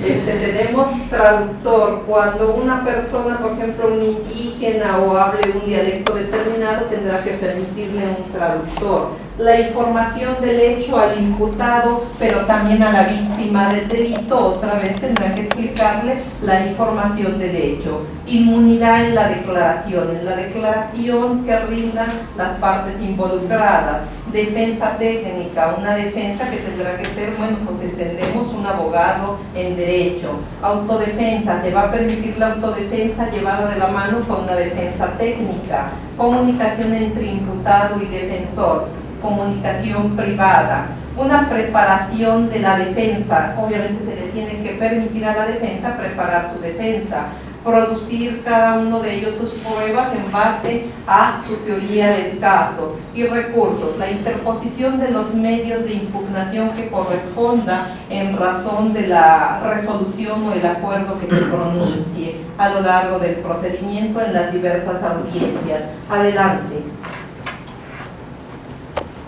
Tenemos traductor. Cuando una persona, por ejemplo, un indígena o hable un dialecto determinado, tendrá que permitirle un traductor. La información del hecho al imputado, pero también a la víctima del delito, otra vez tendrá que explicarle la información del hecho. Inmunidad en la declaración que rindan las partes involucradas. Defensa técnica, una defensa que tendrá que ser, bueno, pues entendemos un abogado en derecho. Autodefensa, se va a permitir la autodefensa llevada de la mano con una defensa técnica. Comunicación entre imputado y defensor. Comunicación privada, una preparación de la defensa, obviamente se le tiene que permitir a la defensa preparar su defensa, producir cada uno de ellos sus pruebas en base a su teoría del caso, y recursos, la interposición de los medios de impugnación que corresponda en razón de la resolución o el acuerdo que se pronuncie a lo largo del procedimiento en las diversas audiencias. Adelante.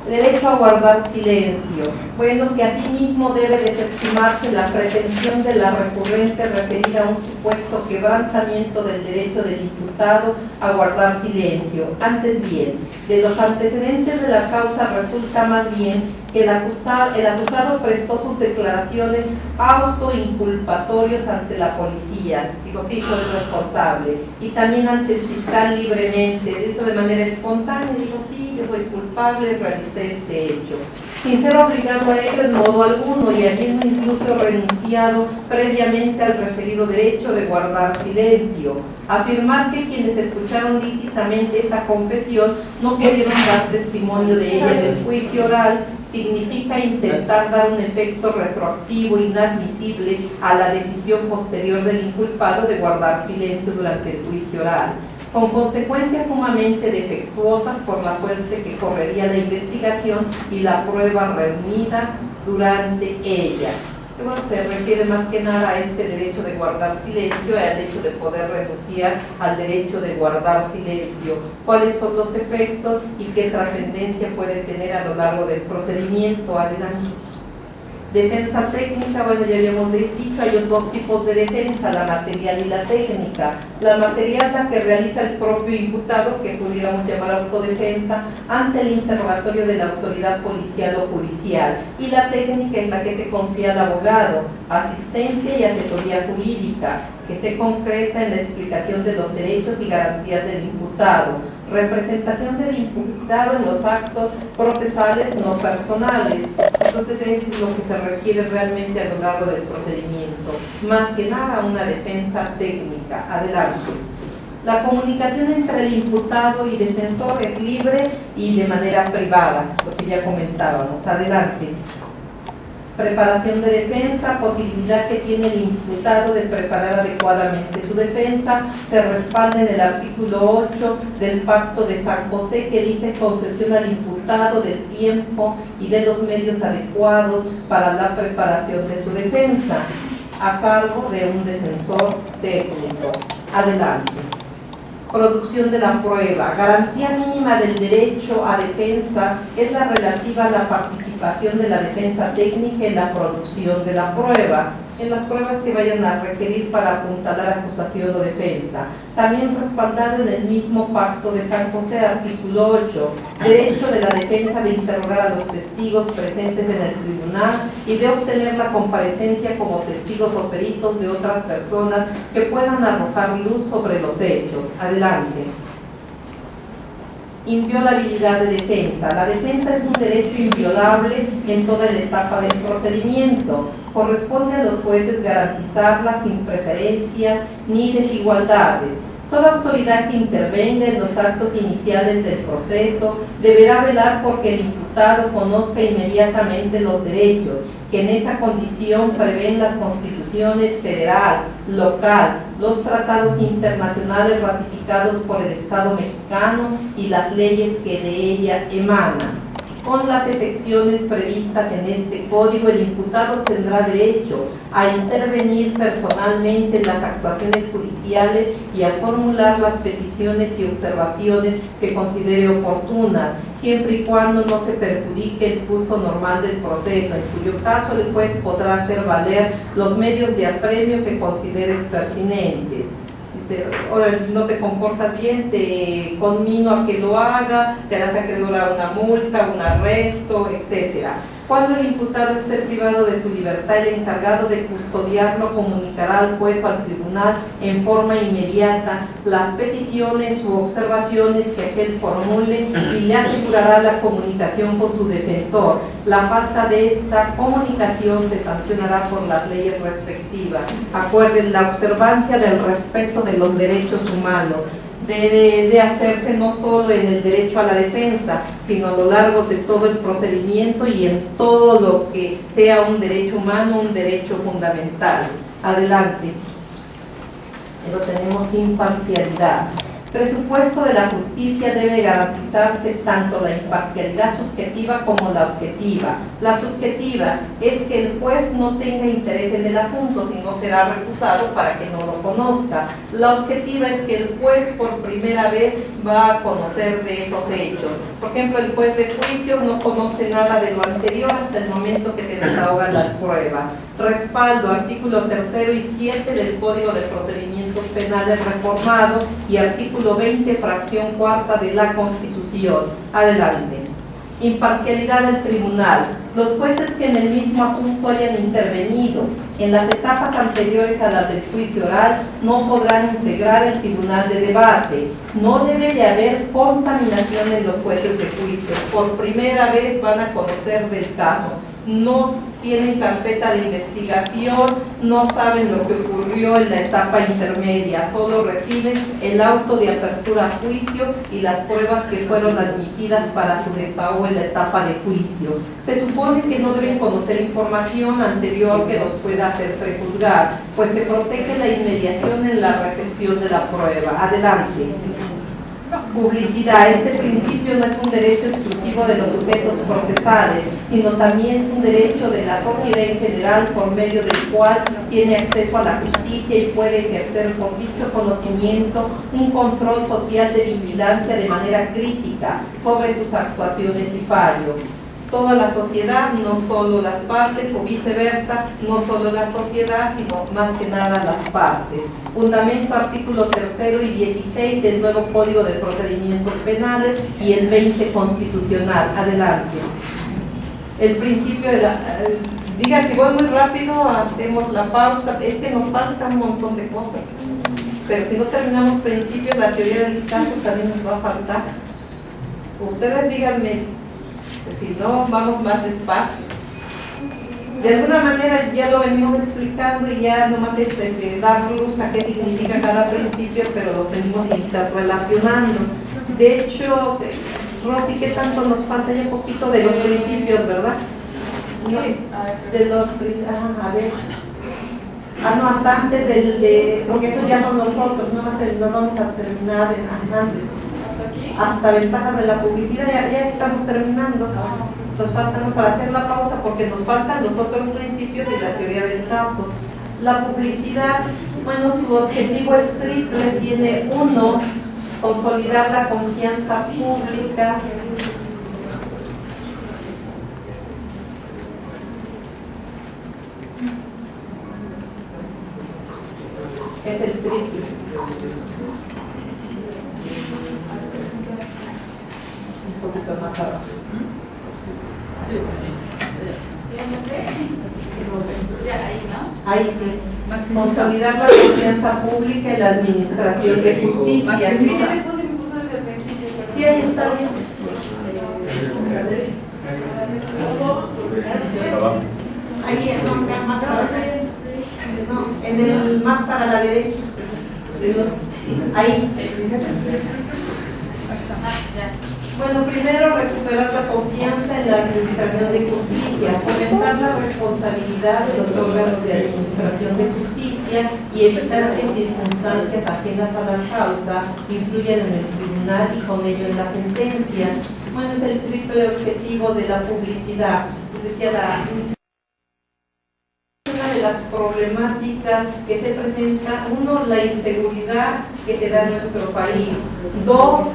Derecho a guardar silencio. Bueno, que asimismo debe desestimarse la pretensión de la recurrente referida a un supuesto quebrantamiento del derecho del imputado a guardar silencio. Antes bien, de los antecedentes de la causa resulta más bien que el acusado prestó sus declaraciones autoinculpatorios ante la policía, digo que hizo el responsable, y también ante el fiscal libremente, de eso de manera espontánea, dijo sí, yo soy culpable, realicé este hecho, sin ser obligado a ello en modo alguno y habiendo incluso renunciado previamente al referido derecho de guardar silencio. Afirmar que quienes escucharon lícitamente esta confesión no pudieron dar testimonio de ella en el juicio oral significa intentar dar un efecto retroactivo inadmisible a la decisión posterior del inculpado de guardar silencio durante el juicio oral, con consecuencias sumamente defectuosas por la suerte que correría la investigación y la prueba reunida durante ella. Bueno, se refiere más que nada a este derecho de guardar silencio, al hecho de poder renunciar al derecho de guardar silencio. ¿Cuáles son los efectos y qué trascendencia puede tener a lo largo del procedimiento? Adelante. Defensa técnica, bueno, ya habíamos dicho, hay dos tipos de defensa, la material y la técnica. La material, la que realiza el propio imputado, que pudiéramos llamar autodefensa, ante el interrogatorio de la autoridad policial o judicial. Y la técnica es la que se confía al abogado, asistencia y asesoría jurídica, que se concreta en la explicación de los derechos y garantías del imputado, representación del imputado en los actos procesales no personales. Entonces es lo que se requiere realmente a lo largo del procedimiento, más que nada una defensa técnica. Adelante. La comunicación entre el imputado y defensor es libre y de manera privada, lo que ya comentábamos. Adelante. Preparación de defensa, posibilidad que tiene el imputado de preparar adecuadamente su defensa, se respalda en el artículo 8 del Pacto de San José, que dice concesión al imputado del tiempo y de los medios adecuados para la preparación de su defensa, a cargo de un defensor técnico. Adelante. Producción de la prueba. Garantía mínima del derecho a defensa es la relativa a la participación de la defensa técnica en la producción de la prueba, en las pruebas que vayan a requerir para apuntalar acusación o defensa. También respaldado en el mismo Pacto de San José, artículo 8, derecho de la defensa de interrogar a los testigos presentes en el tribunal y de obtener la comparecencia como testigos o peritos de otras personas que puedan arrojar luz sobre los hechos. Adelante. Inviolabilidad de defensa. La defensa es un derecho inviolable en toda la etapa del procedimiento. Corresponde a los jueces garantizarla sin preferencia ni desigualdades. Toda autoridad que intervenga en los actos iniciales del proceso deberá velar porque el imputado conozca inmediatamente los derechos que en esa condición prevén las constituciones federal, local, los tratados internacionales ratificados por el Estado mexicano y las leyes que de ella emanan. Con las excepciones previstas en este código, el imputado tendrá derecho a intervenir personalmente en las actuaciones judiciales y a formular las peticiones y observaciones que considere oportunas, siempre y cuando no se perjudique el curso normal del proceso, en cuyo caso el juez podrá hacer valer los medios de apremio que considere pertinentes. No te comportas bien, te conmino a que lo haga, te harás acreedor a una multa, un arresto, etc. Cuando el imputado esté privado de su libertad, el encargado de custodiarlo comunicará al juez o al tribunal en forma inmediata las peticiones u observaciones que aquel formule y le asegurará la comunicación con su defensor. La falta de esta comunicación se sancionará por las leyes respectivas. Acuerden, la observancia del respeto de los derechos humanos debe de hacerse no solo en el derecho a la defensa, sino a lo largo de todo el procedimiento y en todo lo que sea un derecho humano, un derecho fundamental. Adelante. Pero tenemos imparcialidad. Presupuesto de la justicia debe garantizarse tanto la imparcialidad subjetiva como la objetiva. La subjetiva es que el juez no tenga interés en el asunto, sino será recusado para que no lo conozca. La objetiva es que el juez por primera vez va a conocer de esos hechos. Por ejemplo, el juez de juicio no conoce nada de lo anterior hasta el momento que se desahogan las pruebas. Respaldo, artículo 3 y 7 del Código de Procedimientos Penales reformado y artículo 20, fracción cuarta de la Constitución. Adelante. Imparcialidad del tribunal. Los jueces que en el mismo asunto hayan intervenido en las etapas anteriores a las del juicio oral no podrán integrar el tribunal de debate. No debe de haber contaminación en los jueces de juicio. Por primera vez van a conocer del caso. No tienen carpeta de investigación, no saben lo que ocurrió en la etapa intermedia, solo reciben el auto de apertura a juicio y las pruebas que fueron admitidas para su desahogo en la etapa de juicio. Se supone que no deben conocer información anterior que los pueda hacer prejuzgar, pues se protege la inmediación en la recepción de la prueba. Adelante. Publicidad. Este principio no es un derecho exclusivo de los sujetos procesales, sino también es un derecho de la sociedad en general por medio del cual tiene acceso a la justicia y puede ejercer por dicho conocimiento un control social de vigilancia de manera crítica sobre sus actuaciones y fallos. toda la sociedad, no solo las partes, o viceversa, no solo la sociedad, sino más que nada las partes. Fundamento artículo 3 y 16 del nuevo Código de Procedimientos Penales y el 20 constitucional. Adelante. El principio de la... diga que voy muy rápido, hacemos la pausa, es que nos falta un montón de cosas. Pero si no terminamos principios, la teoría del caso también nos va a faltar. Ustedes díganme, si no, vamos más despacio. De alguna manera ya lo venimos explicando y ya nomás es dar luz a qué significa cada principio, pero lo venimos interrelacionando. De hecho, Rosy, ¿qué tanto nos falta? Ya un poquito de los principios, ¿verdad? No, de los a ver. No, hasta antes porque estos ya son nosotros, no nos vamos a terminar antes. Hasta ventajas de la publicidad, ya estamos terminando. Nos faltan para hacer la pausa porque nos faltan los otros principios de la teoría del caso. La publicidad, bueno, su objetivo es triple, tiene uno, consolidar la confianza pública. Es el triple. Un poquito más abajo. Ahí sí. Consolidar la confianza pública en la administración de justicia. Sí, ahí está bien. Ahí es más para no, en el más para la derecha. Ahí. Bueno, primero recuperar la confianza en la administración de justicia, fomentar la responsabilidad de los órganos de administración de justicia y evitar que circunstancias ajenas a la causa influyan en el tribunal y con ello en la sentencia. Bueno, es el triple objetivo de la publicidad. Decía una de las problemáticas que se presenta, uno, la inseguridad que se da en nuestro país, dos,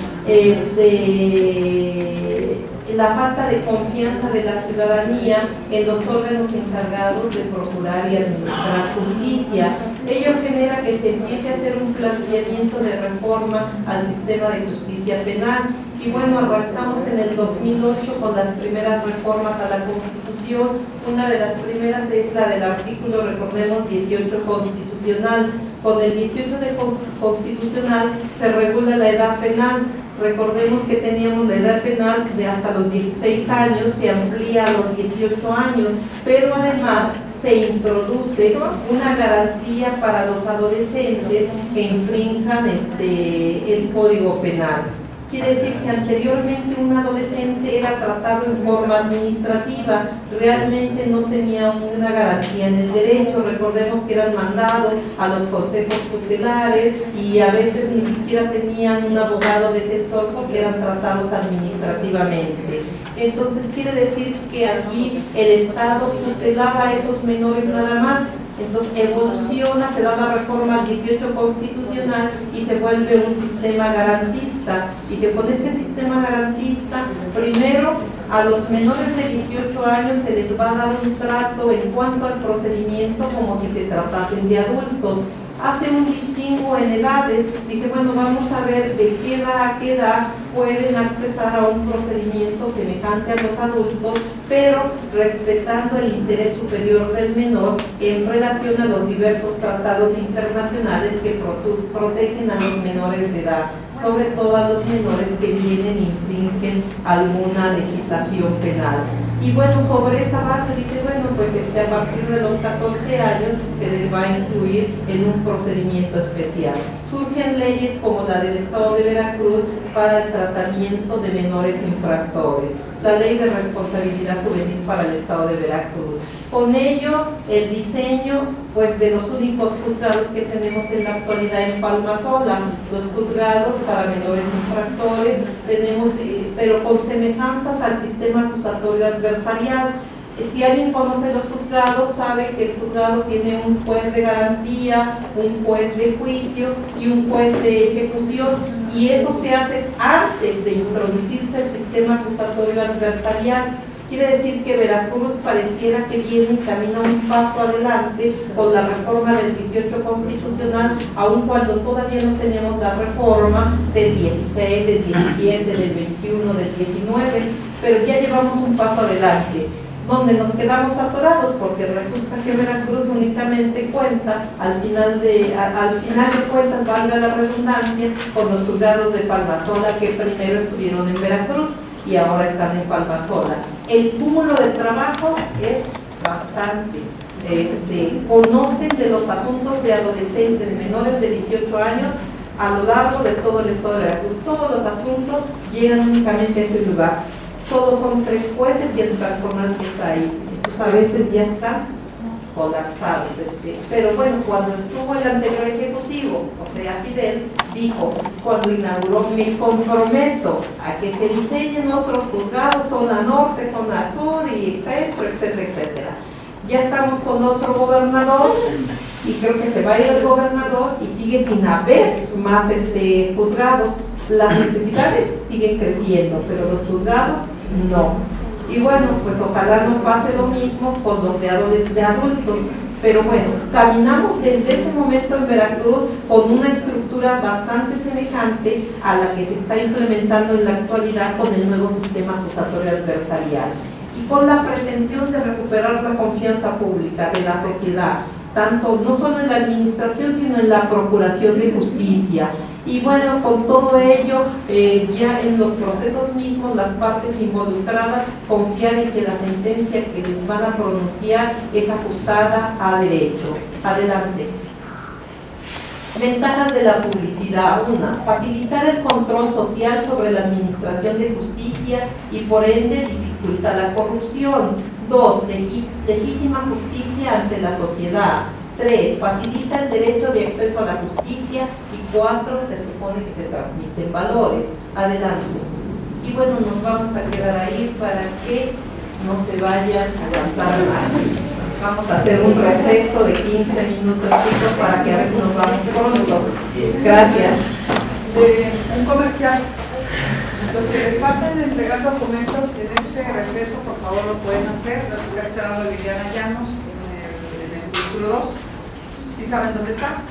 la falta de confianza de la ciudadanía en los órganos encargados de procurar y administrar justicia. Ello genera que se empiece a hacer un planteamiento de reforma al sistema de justicia penal. Y bueno, arrancamos en el 2008 con las primeras reformas a la Constitución. Una de las primeras es la del artículo, recordemos, 18 constitucional. Con el 18 de constitucional se regula la edad penal. Recordemos que teníamos la edad penal de hasta los 16 años, se amplía a los 18 años, pero además se introduce una garantía para los adolescentes que infrinjan el Código Penal. Quiere decir que anteriormente un adolescente era tratado en forma administrativa, realmente no tenía una garantía en el derecho. Recordemos que eran mandados a los consejos tutelares y a veces ni siquiera tenían un abogado defensor porque eran tratados administrativamente. Entonces quiere decir que aquí el Estado tutelaba a esos menores nada más. Entonces evoluciona, se da la reforma al 18 constitucional y se vuelve un sistema garantista. Y que con este sistema garantista, primero a los menores de 18 años se les va a dar un trato en cuanto al procedimiento como si se tratasen de adultos. Hace un distingo en edades, dice, bueno, vamos a ver de qué edad a qué edad pueden accesar a un procedimiento semejante a los adultos, pero respetando el interés superior del menor en relación a los diversos tratados internacionales que protegen a los menores de edad, sobre todo a los menores que vienen e infringen alguna legislación penal. Y bueno, sobre esa base dice, bueno, pues a partir de los 14 años se les va a incluir en un procedimiento especial. Surgen leyes como la del Estado de Veracruz para el tratamiento de menores infractores, la Ley de Responsabilidad Juvenil para el Estado de Veracruz. Con ello, el diseño pues, de los únicos juzgados que tenemos en la actualidad en Palmasola, los juzgados para menores infractores, tenemos, pero con semejanzas al sistema acusatorio adversarial. Si alguien conoce los juzgados, sabe que el juzgado tiene un juez de garantía, un juez de juicio y un juez de ejecución, y eso se hace antes de introducirse el sistema acusatorio adversarial. Quiere decir que Veracruz pareciera que viene y camina un paso adelante con la reforma del 18 constitucional, aun cuando todavía no tenemos la reforma del 16, del 17, del 21, del 19, pero ya llevamos un paso adelante. Donde nos quedamos atorados porque resulta que Veracruz únicamente cuenta al final de cuentas, valga la redundancia, con los juzgados de Palmasola que primero estuvieron en Veracruz y ahora están en Palmasola. El cúmulo de trabajo es bastante. Conocen de los asuntos de adolescentes menores de 18 años a lo largo de todo el estado de Veracruz. Todos los asuntos llegan únicamente a este lugar. Todos son 3 jueces y el personal que está ahí. Entonces a veces ya están colapsados. Pero bueno, cuando estuvo el anterior ejecutivo, o sea Fidel, dijo, cuando inauguró, me comprometo a que se diseñen otros juzgados, zona norte, zona sur, y etcétera, etcétera, etcétera. Ya estamos con otro gobernador y creo que se va a ir el gobernador y sigue sin haber más juzgados. Las necesidades siguen creciendo, pero los juzgados no. Y bueno, pues ojalá no pase lo mismo con los de adultos. Pero bueno, caminamos desde ese momento en Veracruz con una estructura bastante semejante a la que se está implementando en la actualidad con el nuevo sistema acusatorio adversarial. Y con la pretensión de recuperar la confianza pública de la sociedad, tanto no solo en la administración, sino en la procuración de justicia. Y bueno, con todo ello, ya en los procesos mismos, las partes involucradas confían en que la sentencia que les van a pronunciar es ajustada a derecho. Adelante. Ventajas de la publicidad. 1. Facilitar el control social sobre la administración de justicia y por ende dificulta la corrupción. 2. Legítima justicia ante la sociedad. 3. Facilita el derecho de acceso a la justicia. Y 4. Se supone que se transmiten valores. Adelante. Y bueno, nos vamos a quedar ahí para que no se vayan a cansar más. Vamos a hacer un receso de 15 minutos para que a ver si nos vamos pronto. Gracias. Un comercial. Los que les faltan de entregar documentos en este receso, por favor lo pueden hacer. Los está esperando Liliana Llanos en el título 2. ¿Sí saben dónde está?